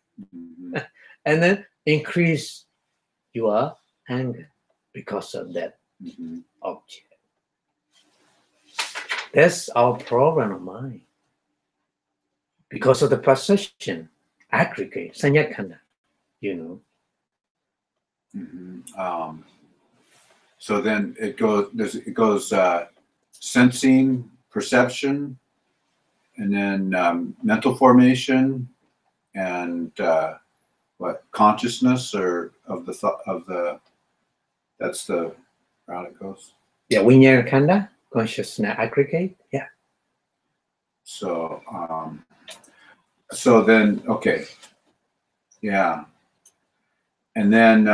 and then increase your anger because of that object. That's our problem of mind. Because of the perception, aggregate, sanyakanda, So then it goes sensing, perception, and then mental formation, and consciousness or of the thought of the. That's the route it goes. Yeah, vinyana consciousness aggregate. Yeah. So so then okay. Yeah. And then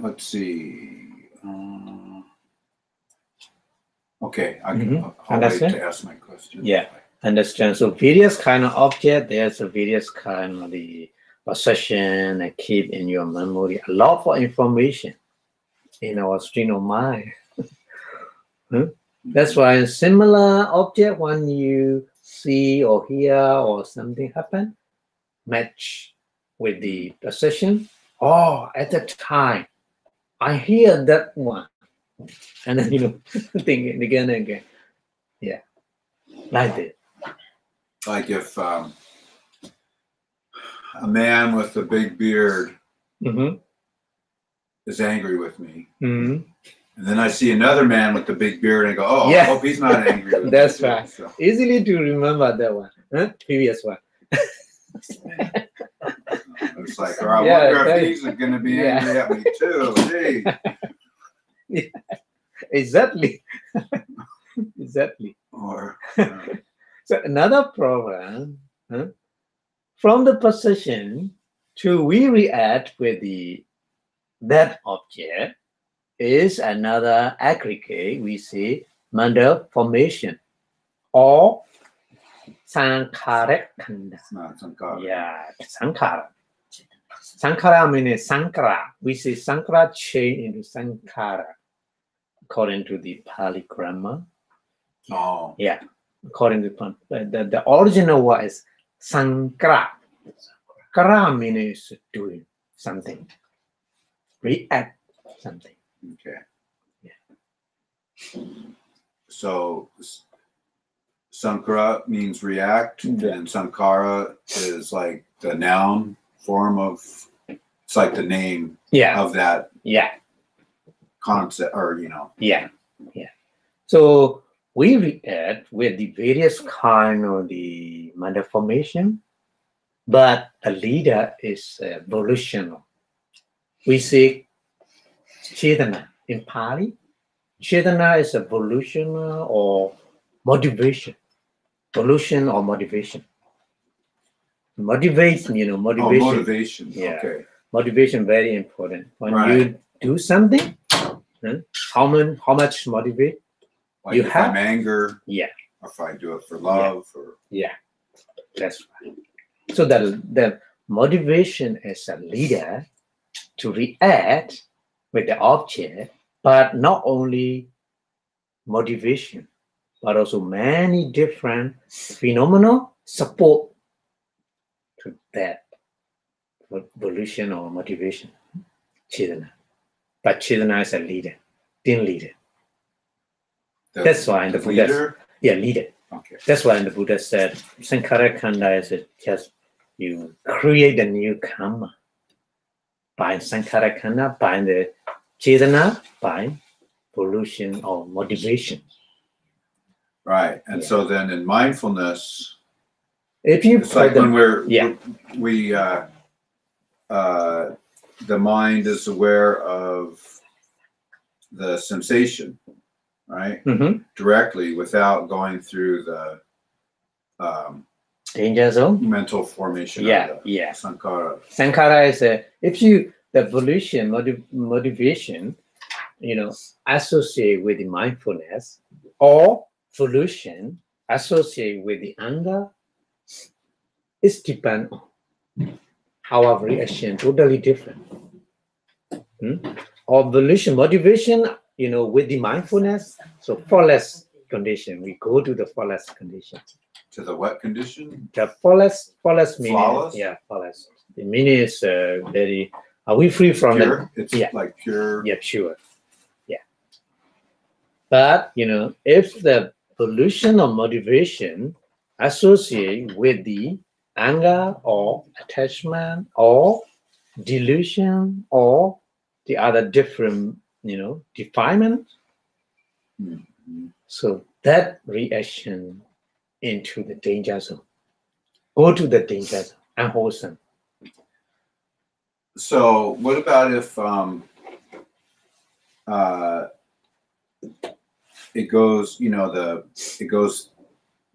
let's see. Okay, I'll wait to ask my question. Yeah, understand. So various kind of object, there's a various kind of the possession and keep in your memory. A lot of information in our stream of mind. That's why similar object, when you see or hear or something happen, match with the possession. Oh, at the time, I hear that one. And then, thinking again and again. Yeah. Like that. Like if a man with a big beard is angry with me. And then I see another man with a big beard and I go, oh, I hope he's not angry with me. That's right. So. Easily to remember that one. Previous one. It's like, I wonder if he's going to be angry at me too. Gee. Yeah, exactly. Exactly. Or so another problem from the possession to we react with that object is another aggregate. We say mental formation or Sankhara Khanda. Not Sankara. Yeah, Sankhara. Sankhara means Sankara. We say Sankara chain into Sankhara, according to the Pali grammar. Oh. Yeah, according to the original word is Sankara. Kara means doing something, react something. Okay. Yeah. So Sankara means react, and Sankara is like the noun form of, it's like the name of that concept, or Yeah. So we react with the various kind of the mental formation, but a leader is volitional. We say Chetana in Pali. Chetana is a volitional or motivation. Volition or motivation. Motivation, motivation. Oh, motivation. Yeah. Okay. Motivation very important. When you do something, how much motivate Like you if have? I'm anger. Yeah. Or if I do it for love. Or That's right. So the motivation is a leader to react with the object, but not only motivation, but also many different phenomena support to that volition or motivation. Chetana. But Chetana is a leader, team leader. That's why in the Buddha. Leader? Yeah, leader. Okay. That's why in the Buddha said Sankhara Khanda is just you create a new karma by Sankhara Khanda, by the Chetana, by volition or motivation. Right. And so then in mindfulness, if you it's like when the mind is aware of the sensation, right? Directly without going through the danger zone mental formation. Sankhara. Sankhara is the volition motivation, associate with the mindfulness, or volition associate with the anger. It's depend on our reaction totally different. Or volition motivation, with the mindfulness. So fullest condition, we go to the fullest condition. To the what condition? The fullest meaning. Flawless? Yeah, fullest. The meaning is very. Are we free from pure? it? It's like pure. Yeah, pure. Yeah. But if the volition or motivation associate with the anger or attachment or delusion or the other different defilement, so that reaction into the danger zone, go to the danger zone, unwholesome. So what about if it goes,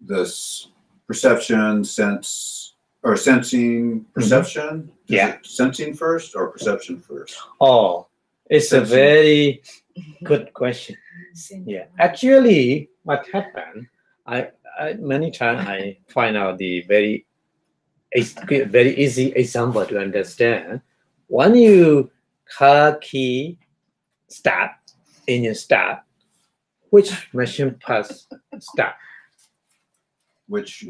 this perception, sense, or sensing, perception? Is it sensing first or perception first? Oh, it's a very good question. Yeah, actually, what happened? I many times I find out the very easy example to understand. When you car key start, engine start, which machine pass start? Which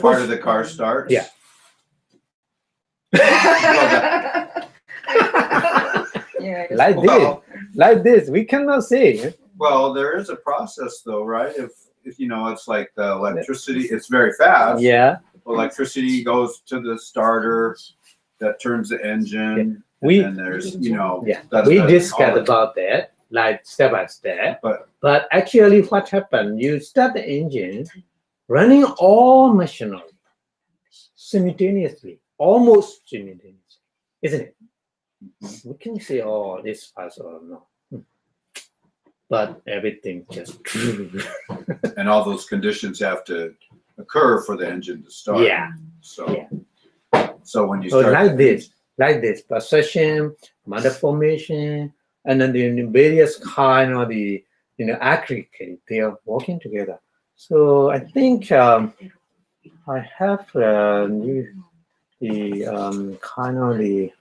part of the car starts? Yeah. Like this, we cannot say. Well, there is a process though, right? If it's like the electricity, it's very fast. Yeah. Electricity goes to the starter that turns the engine. And there's, we discussed about that, like step by step. But actually what happened, you start the engine running all machinery simultaneously, almost simultaneously, isn't it? We can say, oh, this fast or no. But everything just and all those conditions have to occur for the engine to start. Yeah. So when you start like this perception, mental formation, and then the various kind of the aggregate, they are working together. So I think I have the kind of the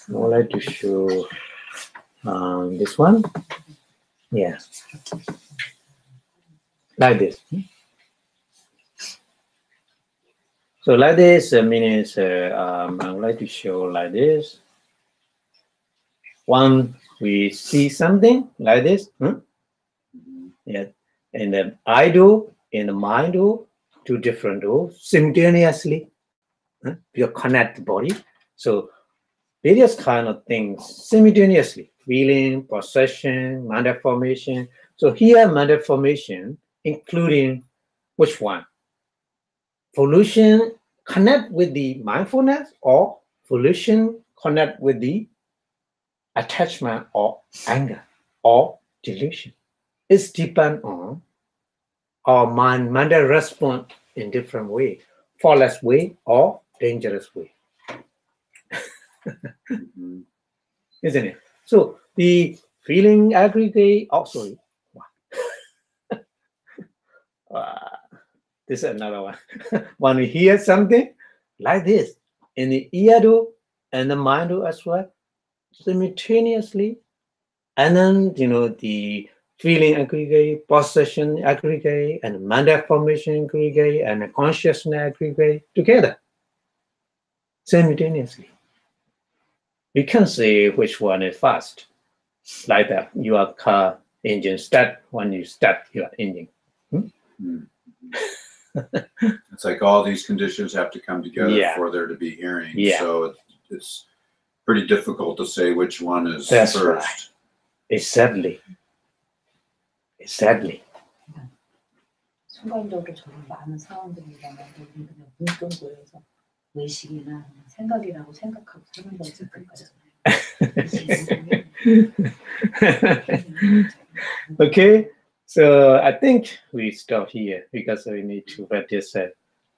more like to show this one. Yeah, like this. So like this means I would like to show like this. One, we see something like this. Yeah, and then I do, and the mind do, two different do simultaneously. You connect the body. So various kind of things simultaneously, feeling, possession, mind formation. So here mind formation, including which one? Volition connect with the mindfulness, or volition connect with the attachment or anger or delusion. It's depend on our mind respond in different way, flawless way or dangerous way. Isn't it? So the feeling aggregate also. This is another one. When we hear something like this, in the ear do and the mind do as well, simultaneously, and then the feeling aggregate, possession aggregate, and mind formation aggregate, and the consciousness aggregate together simultaneously. We can say which one is fast, like that. Your car engine start when you start your engine. It's like all these conditions have to come together for there to be hearing. So it's pretty difficult to say which one is That's first. Right. Exactly. 순간적으로 정말 많은 상황들이 일어나는데 우리는 그냥 눈동자에서 의식이나 생각이라고 생각하고 사는 거지 Okay, so I think we stop here because we need to practice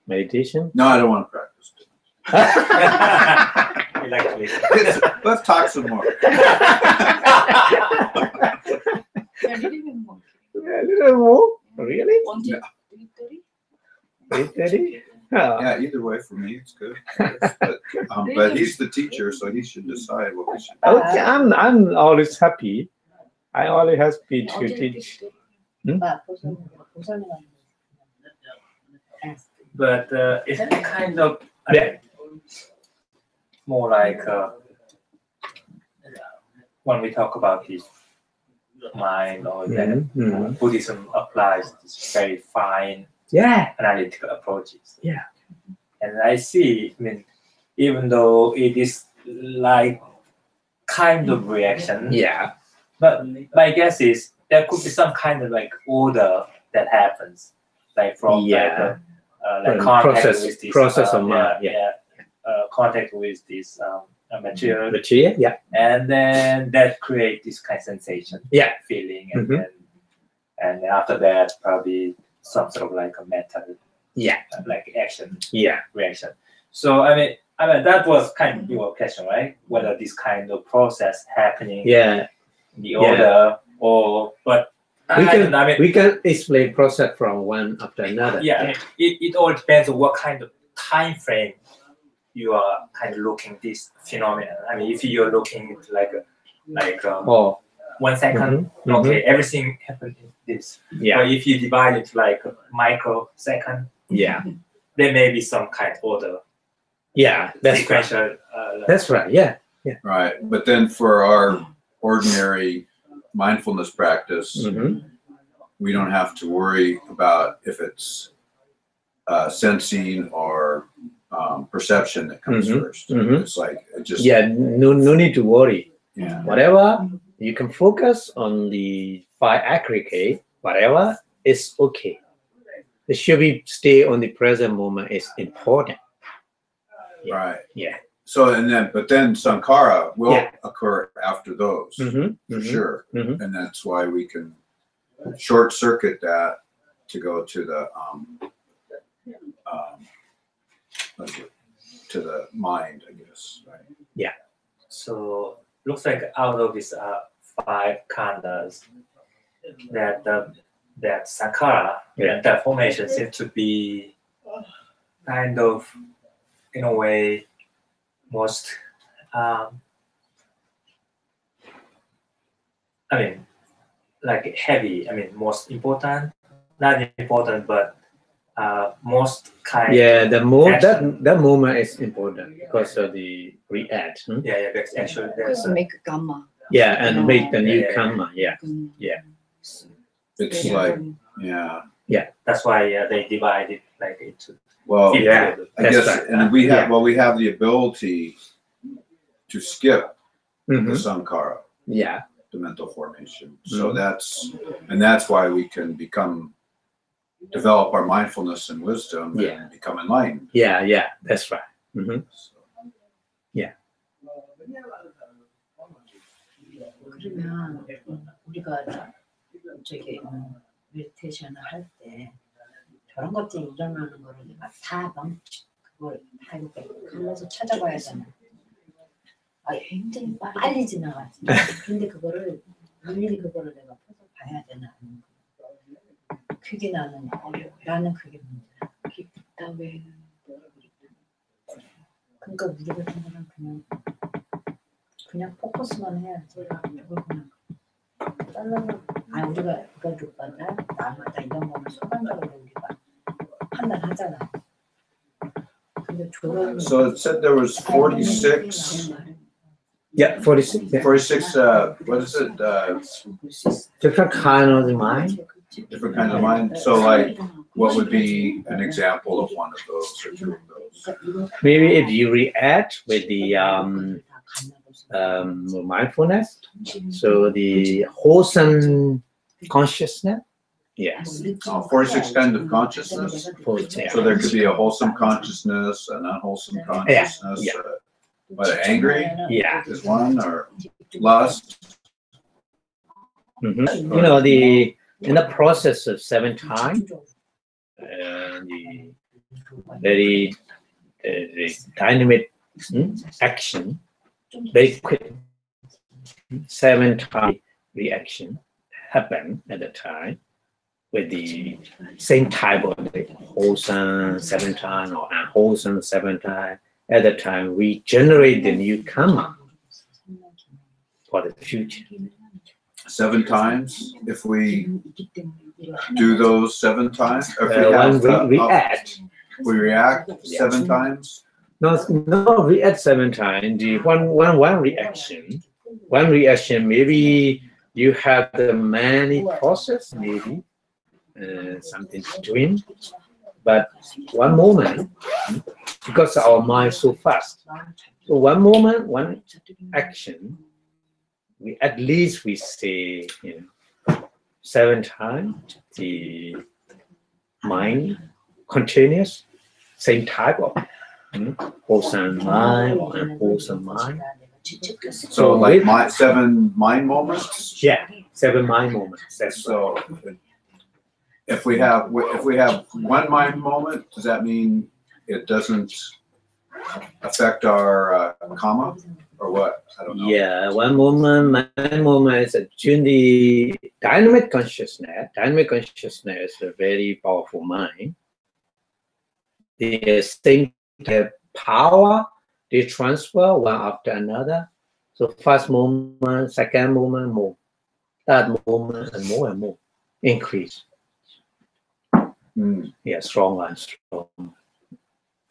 meditation. No, I don't want to practice. Let's talk some more. A little more? Really? 8:30? 8:30? Yeah, either way for me, it's good. But he's the teacher, so he should decide what we should do. Okay, I'm always happy. I always happy to teach. But it's kind of more like when we talk about this mind or then Buddhism applies this very fine analytical approaches. Yeah. And I see, I mean, even though it is like kind of reaction, but my guess is there could be some kind of like order that happens, like from like contact with this process of mind, contact with this material, and then that create this kind of sensation, feeling, and then and after that probably some sort of like a mental, like action, reaction. So I mean that was kind of your question, right? Whether this kind of process happening, in the order, or but we can explain process from one after another. Yeah, it all depends on what kind of time frame you are kind of looking this phenomenon. I mean, if you're looking at like 1 second, okay, everything happened in this. But if you divide it like microsecond, there may be some kind of order. That's sequential. That's right. Right, but then for our ordinary mindfulness practice, we don't have to worry about if it's sensing or perception that comes first. It's like it just no need to worry. Whatever you can focus on the 5 aggregate, whatever is okay. It should be stay on the present moment is important. Right. So but then sankhara will occur after those for sure, and that's why we can short circuit that to go to the to the mind, I guess. Right. So looks like out of these 5 khandhas, that sankhara, that formation seems to be kind of, in a way, most, I mean, like heavy. I mean, most important, not important, but most kind. Yeah, the more action. that moment is important because of the react. Yeah, because actually there's 그래서 make gamma. Yeah, and make the new Yeah. karma. Yeah, It's like, yeah. that's why they divide it like into. Well, Yeah. I That's guess, right. and we have, Yeah. well, we have the ability to skip the Mhm. sankhara, Yeah, the mental formation. So Mhm. that's why we can develop our mindfulness and wisdom Yeah. and become enlightened. yeah. That's right. Mhm. 그러면 우리가 저기 메디테이션을 할 때 저런 것들이 일어나는 거를 내가 다 그걸 다 이렇게 가면서 찾아봐야 되나? 굉장히 빨리 지나가지. 근데 그거를 일일이 그거를 내가 펴서 봐야 되나? 그게 나는 그게 문제야. 깊다 왜? 그러니까 우리 같은 거는 그냥 포커스만 해야지. 그걸 그냥 잘라서 우리가 그거마다 나마다 이런 거는 순간적으로 우리가 판단하잖아. 근데 저런 So it said there was 46. Yeah, 46. Yeah. 46. What is it? Different kind of the mind. Different kinds of mind. So, like, what would be an example of one of those or two of those? Maybe if you react with the mindfulness, so the wholesome consciousness. Yes. 46 kinds of consciousness. So there could be a wholesome consciousness, an unwholesome consciousness. Yeah. Angry Yeah. is one, or lust. Mm-hmm. You know, in the process of 7 times, the very the dynamic action, very quick 7 times reaction happen at a time with the same type of the wholesome 7 times or unwholesome 7 times. At the time, we generate the new karma for the future. 7 times. If we do those 7 times, or if we react 7 times. No, react 7 times. The one reaction. Maybe you have the many process, maybe something between. But one moment, because our mind is so fast. So one moment, one action, at least we say 7 times the mind continuous, same type of wholesome mind or unwholesome mind. So like 7 mind moments. Yeah, 7 mind moments. That's so. If we have one mind moment, does that mean it doesn't affect our karma, or what? I don't know. Yeah, one moment, mind moment is during the dynamic consciousness. Dynamic consciousness is a very powerful mind. The same power they transfer one after another. So first moment, second moment, more. Third moment, and more increase. Yeah, stronger and stronger,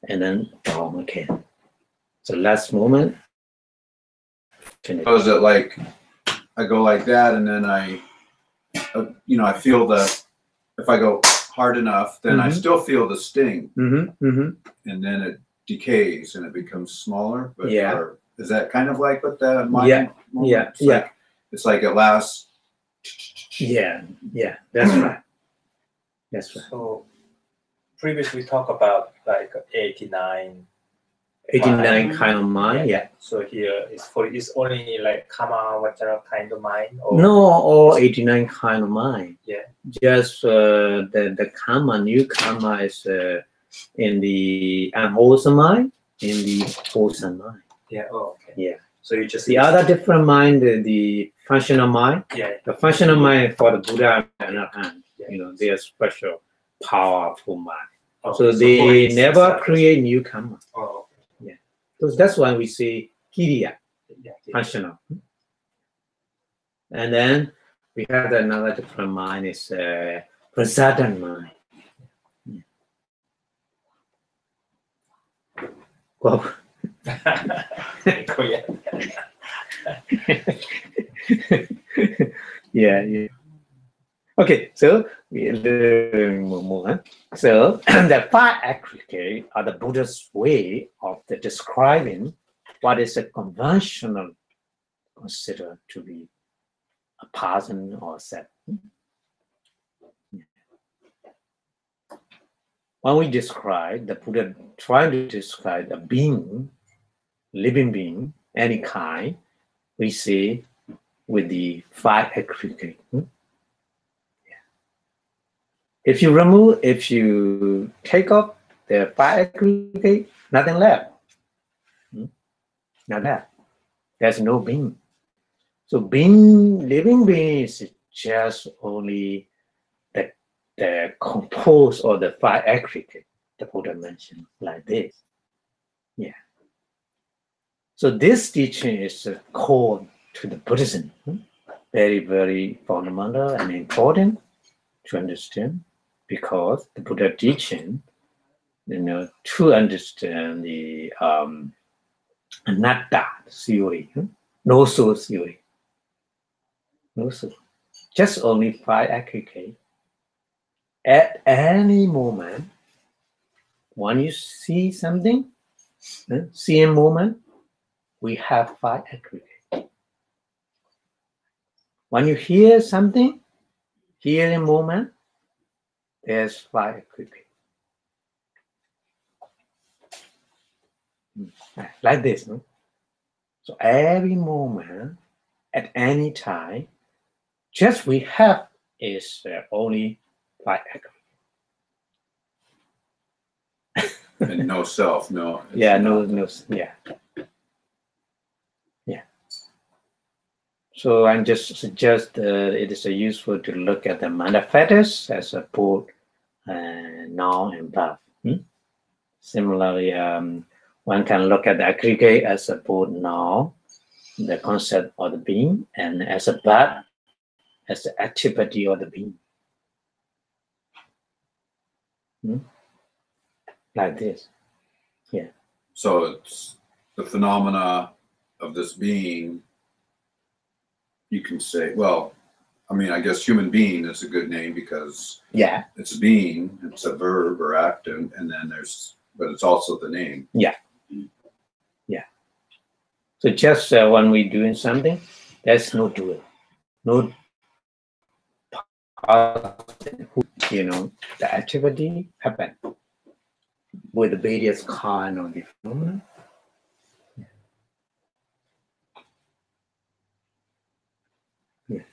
and then down again. So last moment. So is it like I go like that, and then I feel if I go hard enough, then I still feel the sting, and then it decays and it becomes smaller. But is that kind of like what that mind? It's like it lasts. Yeah, that's right. That's right. So previously we talked about like 89 kind of mind, yeah. So here it's only like karma vajra kind of mind, or no, all 89 kind of mind. Yeah. Just the karma, new karma is in the unwholesome mind, in the wholesome mind. Yeah. Oh, okay. Yeah. So you just the other different mind, the functional mind. Yeah. The functional mind for the Buddha and Arahant. They are special, powerful mind. Oh, So for they instance, never like- create new karma. Oh, So that's why we say kiriya, yeah. functional. And then we have another different mind is prasadan mind. Well, Korea. yeah. Okay, so we learn more. Huh? So the five aggregate are the Buddha's way of describing what is a conventional considered to be a person or set. When we describe the Buddha trying to describe a being, living being, any kind, we say with the five aggregate. If you take off the five aggregate, nothing left. Not left. There's no being. So living being is just only the composed or the five aggregate the Buddha mentioned like this. Yeah. So this teaching is core to the Buddhism. Very, very fundamental and important to understand, because the Buddha teaching, to understand the anatta theory, no soul theory, no soul, just only five aggregate. At any moment, when you see something, see a moment, we have five aggregate. When you hear something, hear a moment, there's five aggregate. Like this. No? So every moment, at any time, just we have is only five aggregate. And no self, no. Yeah, no, yeah. So I just suggest it is useful to look at the manifestos as a both noun and verb. Similarly, one can look at the aggregate as a both noun, the concept of the being, and as a verb, as the activity of the being. Like this. Yeah. So it's the phenomena of this being, you can say, well, I mean, I guess human being is a good name because it's a being, it's a verb or act, and then but it's also the name. Yeah. So just when we're doing something, there's no doer, no person, the activity happen with the various kind of the phenomena. Yeah.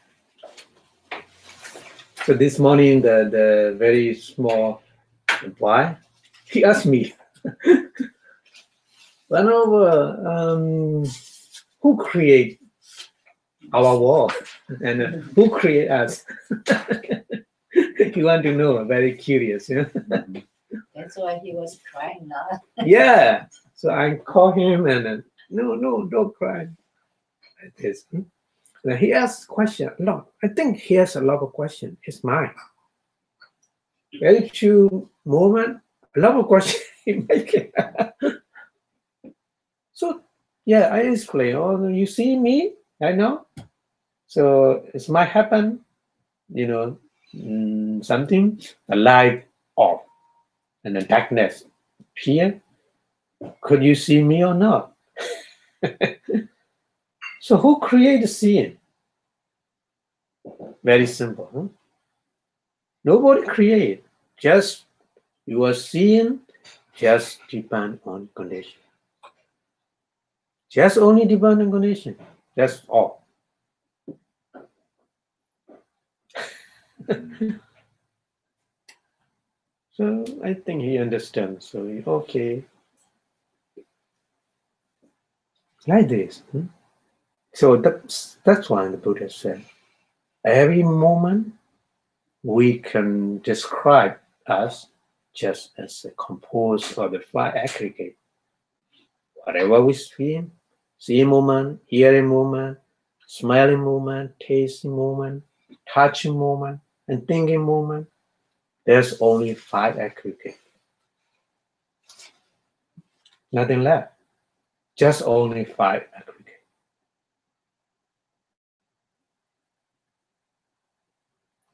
So this morning, the very small boy, he asked me, who create our world and who create us? You want to know, very curious. That's why he was crying now. Yeah. So I call him and no, don't cry. Like this. Now he asks question a lot. I think he has a lot of questions. It's mine. Very few moment, a lot of questions he make. So yeah, I explain. Oh, you see me? I know. So it might happen, something, a light off and the darkness here. Could you see me or not? So who created seeing? Very simple. Huh? Nobody created. Just you are seeing, just depend on condition. Just only depend on condition. That's all. So I think he understands. So okay. Like this. So that's why the Buddha said, every moment we can describe us just as a composed of the five aggregate. Whatever we see movement, hearing movement, smelling movement, tasting movement, touching movement, and thinking movement, there's only five aggregate. Nothing left. Just only five aggregate.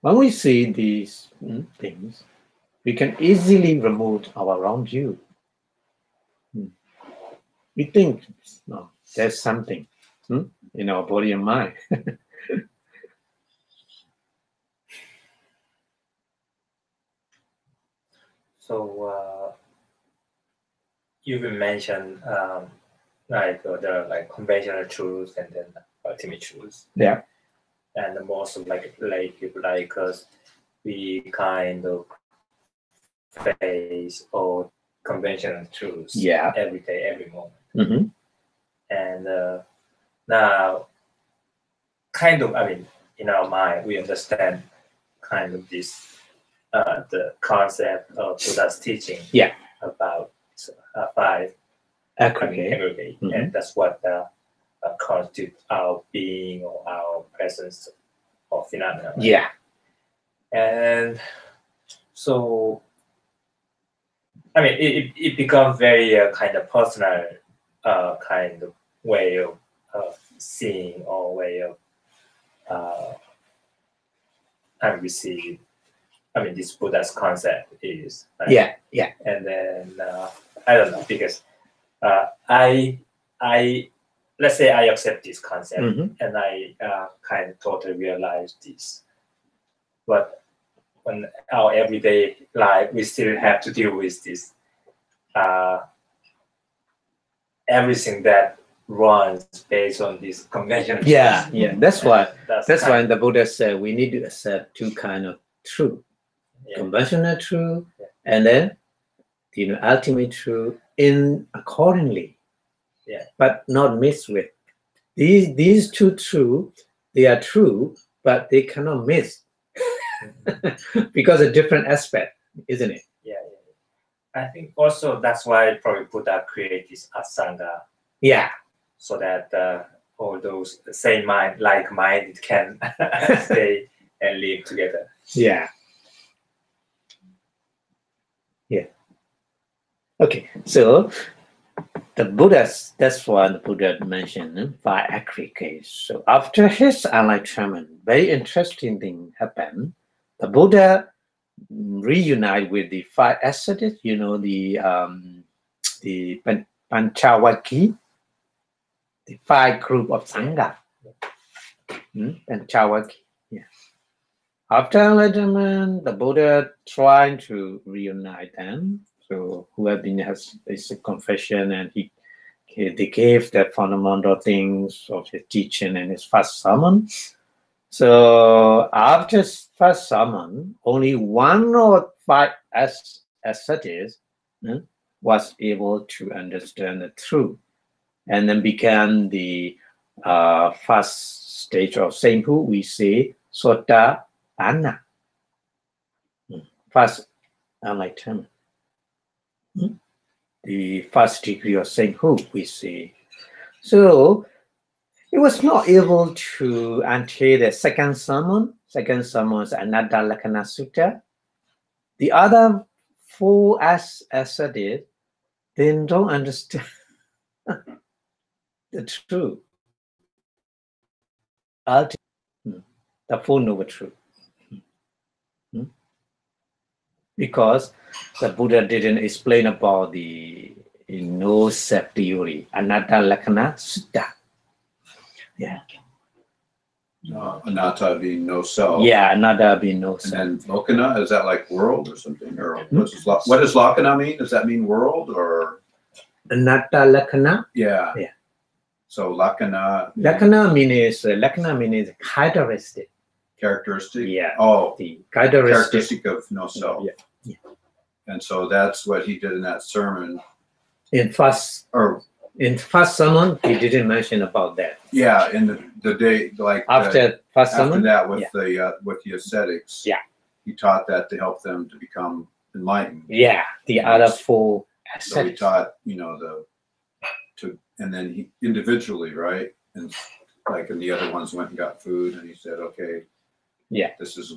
When we see these things, we can easily remove our wrong view. We think, no, there's something in our body and mind. So you mentioned like there are like conventional truths and then ultimate truths. Yeah. And most of like people like us, we kind of face all conventional truths every day, every moment. And now, kind of, I mean, in our mind, we understand kind of this, the concept of Buddha's teaching about five aggregate, and that's what constitutes our being or our presence or phenomena. Right? Yeah. And so, I mean, it becomes very kind of personal kind of way of seeing or way of and receive. I mean, this Buddha's concept is. Right? Yeah. And then I don't know, because I let's say I accept this concept and I kind of totally realize this, but on our everyday life, we still have to deal with this everything that runs based on this conventional. Yeah. That's why the Buddha said we need to accept two kind of truth: conventional truth and then ultimate truth in accordingly. Yeah. But not mixed with these two truths. They are true, but they cannot mix because of different aspect, isn't it? Yeah. I think also that's why probably Buddha created this asanga. Yeah. So that all those same mind, like-minded can stay and live together. Yeah. Okay. So the Buddha's, that's what the Buddha mentioned, five aggregates. So after his enlightenment, very interesting thing happened. The Buddha reunite with the five ascetics, the Panchavaki, the five group of Sangha. Panchavaki. Yeah. After enlightenment, the Buddha trying to reunite them. So who have been has this confession, and they gave the fundamental things of his teaching and his first sermon. So after his first sermon, only one or five ascetics was able to understand the truth, and then began the first stage of sainthood. We say Sotapanna, first enlightenment. The first degree of sainthood, we say. So he was not able to until the second sermon. Second sermon is Anatta Lakkhana Sutta. The other four ascetics, they don't understand the truth. Ultimately, the Four Noble Truth. Because the Buddha didn't explain about the no self theory, Anatta Lakkhana Sutta. Yeah. Anatta being no self. Yeah, anatta being no self. And then Lokkhana, is that like world or something? Or what does Lokkhana mean? Does that mean world or? Anatta Lakkhana? Yeah. So Lakkhana. Lakkhana means characteristic. Characteristic? Yeah. Oh, the characteristic of no self. Yeah. And so that's what he did in that sermon. In first sermon, he didn't mention about that. Yeah, in the day like after first sermon. After that, with the ascetics. Yeah. He taught that to help them to become enlightened. Yeah, the Yes. other four So he aspects. taught, and then he individually, right? And like, and the other ones went and got food, and he said, okay, Yeah. this is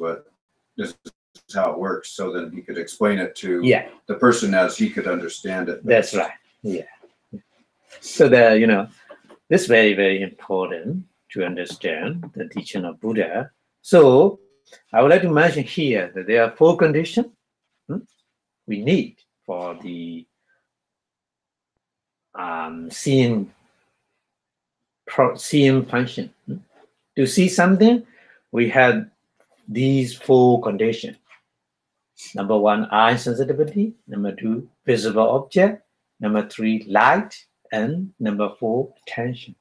how it works. So then he could explain it to Yeah, the person as he could understand it. that's right. Yeah. So this is very, very important to understand the teaching of Buddha. So I would like to mention here that there are four conditions we need for the seeing function. To see something, we have these four conditions. Number one, eye sensitivity. Number two, visible object. Number three, light. And number four, attention.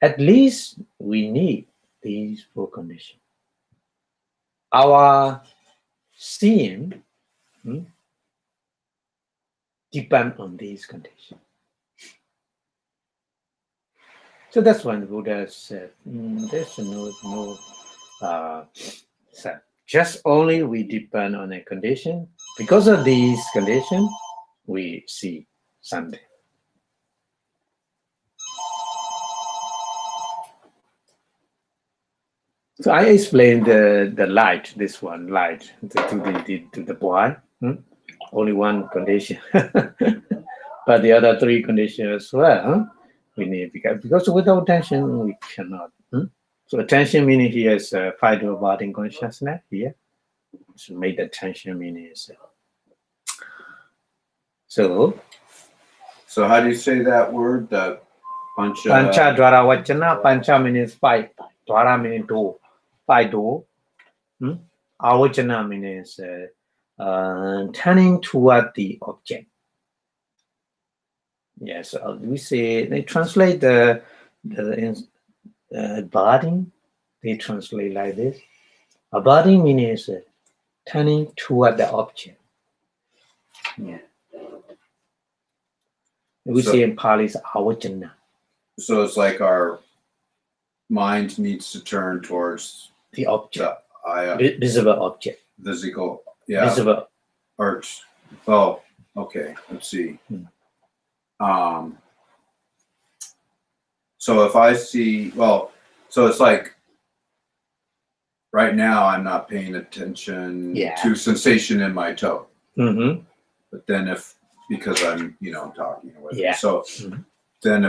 At least we need these four conditions. Our seeing depends on these conditions. So that's when the Buddha said, there's no just only we depend on a condition. Because of these conditions, we see something. So I explained the light, this one, light, to the boy. Only one condition. But the other three conditions as well, we need, because without attention, we cannot. So attention meaning here is fight about in consciousness here. So make the attention meaning is. So how do you say that word? The pancha. Pancha dwara vachana. Pancha means five. Dwara meaning two. Five door. Avachana means turning toward the object. Yes, we say they translate the body. They translate like this. A body means turning toward the object. Yeah. We say in Pali is avachana. So it's like our mind needs to turn towards the object, the visible object. Visible, yeah. Visible. Arch. Oh, okay. Let's see. So if I see, so it's like right now I'm not paying attention to sensation in my toe. But then because I'm, talking or whatever. So then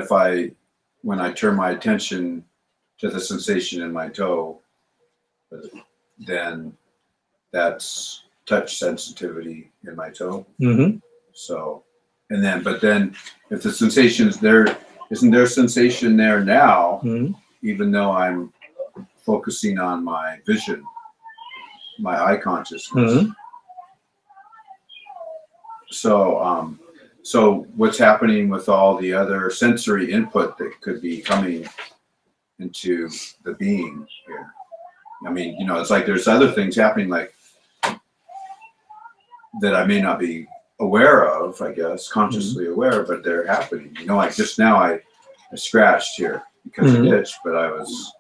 when I turn my attention to the sensation in my toe, then that's touch sensitivity in my toe. So, but then if the sensation is there, isn't there sensation there now, even though I'm focusing on my vision, my eye consciousness. So what's happening with all the other sensory input that could be coming into the being here? I mean, it's like there's other things happening like that I may not be aware of, I guess, consciously aware, but they're happening. Like just now I scratched here because it itched, but I was,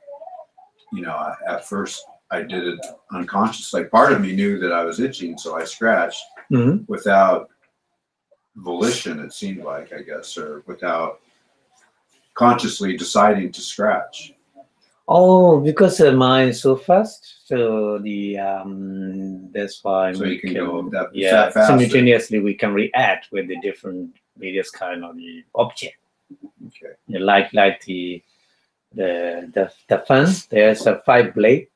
at first I did it unconscious. Like part of me knew that I was itching, so I scratched without volition, it seemed like, I guess, or without consciously deciding to scratch. Oh, because the mind is so fast, so that's why we can go that fast. Simultaneously we can react with the different various kind of the object. Okay. Like the fan, there's a 5 blade.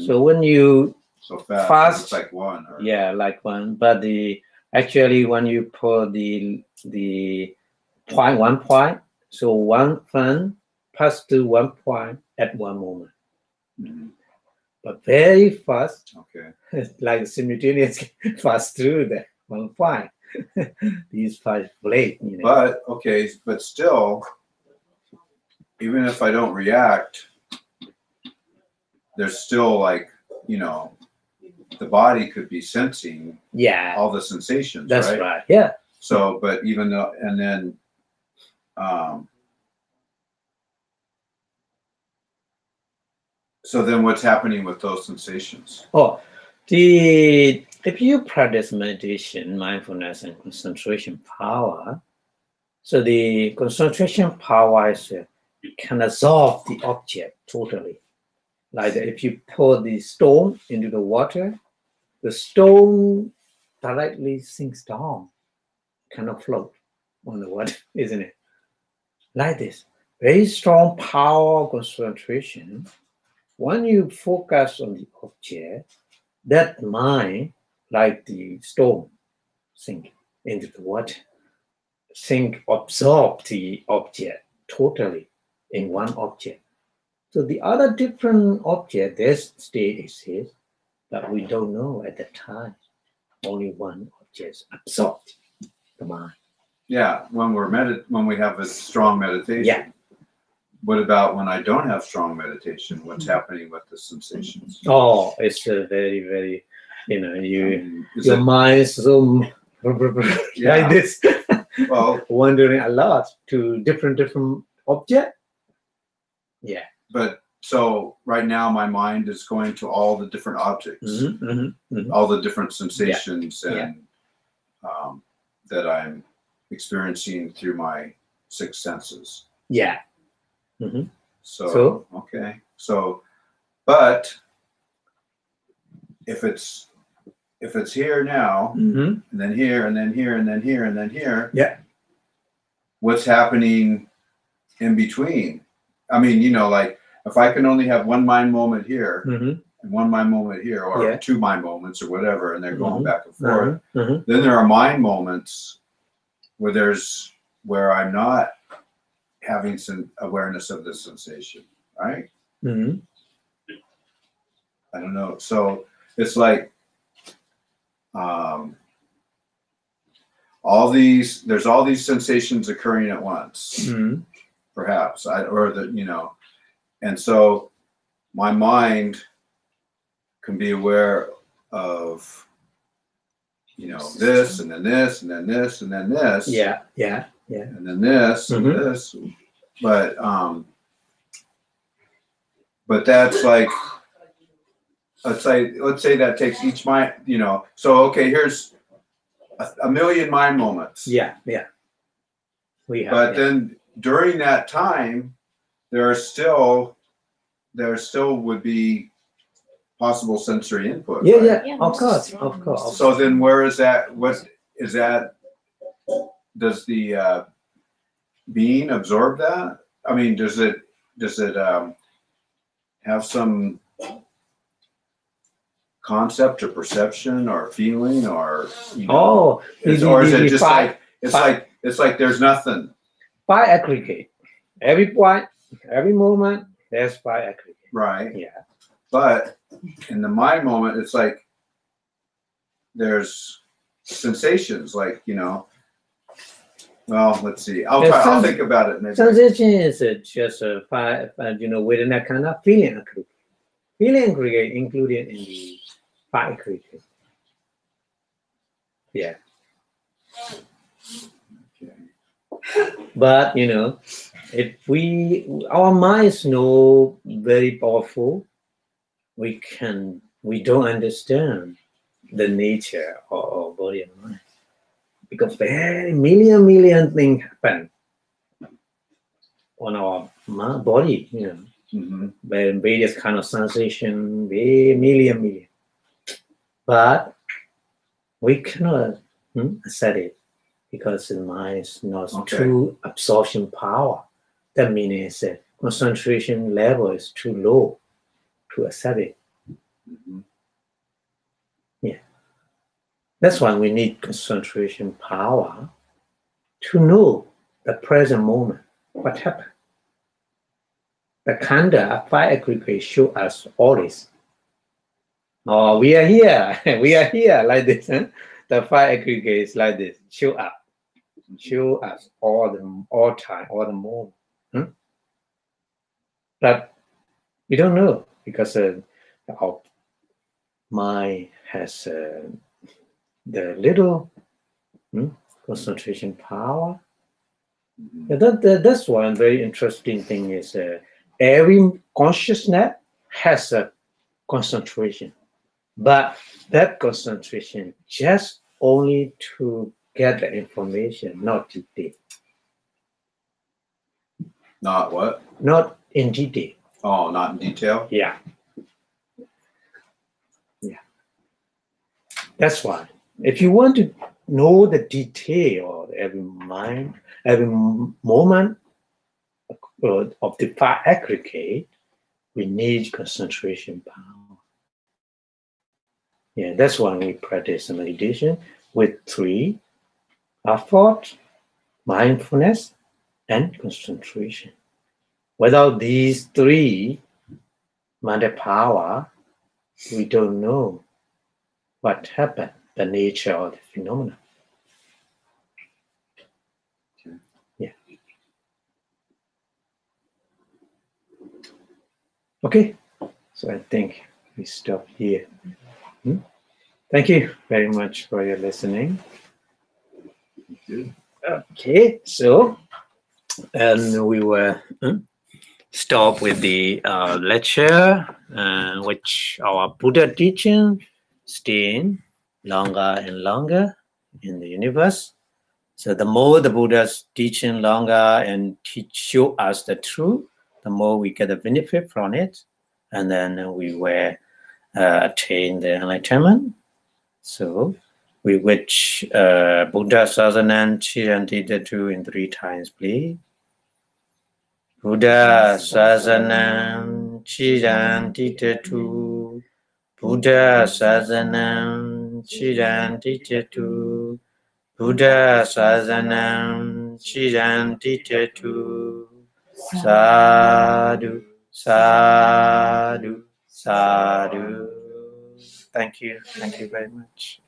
So when you fast, it's like one. Like one. But actually when you put the one point, so one fan pass to one point at one moment. But very fast. Okay. Like simultaneously pass through that one point. These 5 blades. But still, even if I don't react, there's still like, the body could be sensing all the sensations. That's right. Yeah. So, but even though, and then, so then what's happening with those sensations? Oh, the if you practice meditation, mindfulness, and concentration power, so the concentration power is can absorb the object totally. Like if you pour the stone into the water, the stone directly sinks down, cannot float on the water, isn't it? Like this, very strong power concentration. When you focus on the object, that mind, like the stone, sink into the water, absorb the object totally in one object. So the other different object, their state exists, but we don't know at the time. Only one object absorbed the mind. Yeah, when we have a strong meditation. Yeah. What about when I don't have strong meditation? What's happening with the sensations? Oh, it's a very, very, Is your it- mind is so Yeah. like this, Well, wandering a lot to different object. Yeah. but so right now my mind is going to all the different objects, Mm-hmm. all the different sensations Yeah. and that I'm experiencing through my 6 senses. Yeah. Mm-hmm. So okay. So, but if it's here now, Mm-hmm. and then here, and then here, and then here, and then here, Yeah. what's happening in between? I mean, like if I can only have one mind moment here Mm-hmm. and one mind moment here, or Yeah. 2 mind moments or whatever, and they're going Mhm. back and forth, Mm-hmm. then there are mind moments where I'm not having some awareness of the sensation, right? Mm-hmm. I don't know. So it's like there's all these sensations occurring at once, Mm-hmm. perhaps, and so my mind can be aware of, this, and then this, and then this, and then this, Yeah. and then this, and Mhm. this, but that's like, let's say that takes each mind, so okay, here's a million mind moments. Yeah. We have. But then during that time, there still would be possible sensory input. right? Yeah. Of course. So then where is that? What is that? Does the being absorb that? I mean, does it have some concept or perception or feeling or Oh, or is it just five, like it's like there's nothing? by aggregate. Every point, every moment, there's by aggregate. Right. Yeah. But in the mind moment, it's like there's sensations, like well, let's see. I'll think about it. Maybe. Sensation is just a within that kind of feeling aggregate. Feeling aggregate included in the by aggregate. Yeah. Okay. But if our minds know very powerful, we don't understand the nature of our body and mind, because very million things happen on our body, Mm-hmm. various kind of sensation, very million, but we cannot accept it because the mind is not true absorption power. That means concentration level is too low to accept it. Mm-hmm. Yeah. That's why we need concentration power to know the present moment, what happened. The kanda, 5 aggregate, show us all this. Oh, we are here, like this. Huh? The 5 aggregates like this, show us all time, all the moment. But we don't know because our mind has the little concentration power. Mm-hmm. That's one very interesting thing is every consciousness has a concentration. But that concentration just only to get the information, not detail. Not what? Not in detail. Oh, not in detail? Yeah. Yeah. That's why. If you want to know the detail of every moment of the far aggregate, we need concentration power. Yeah, that's why we practice meditation with 3 effort, mindfulness, and concentration. Without these 3 mental power, we don't know what happened, the nature of the phenomena. Yeah. Okay, so I think we stop here. Thank you very much for your listening. Okay, so and we will stop with the lecture, which our Buddha teaching staying longer and longer in the universe. So the more the Buddha's teaching longer and show us the truth, the more we get a benefit from it, and then we will attain the enlightenment. So we wish Buddha Sasanam Chirantita in 3 times, please. Buddha Sasanam Chirantita. Buddha Sasanam Chirantita. Buddha Sasanam Chirantita. Sadhu, sadhu, sadhu. Thank you very much.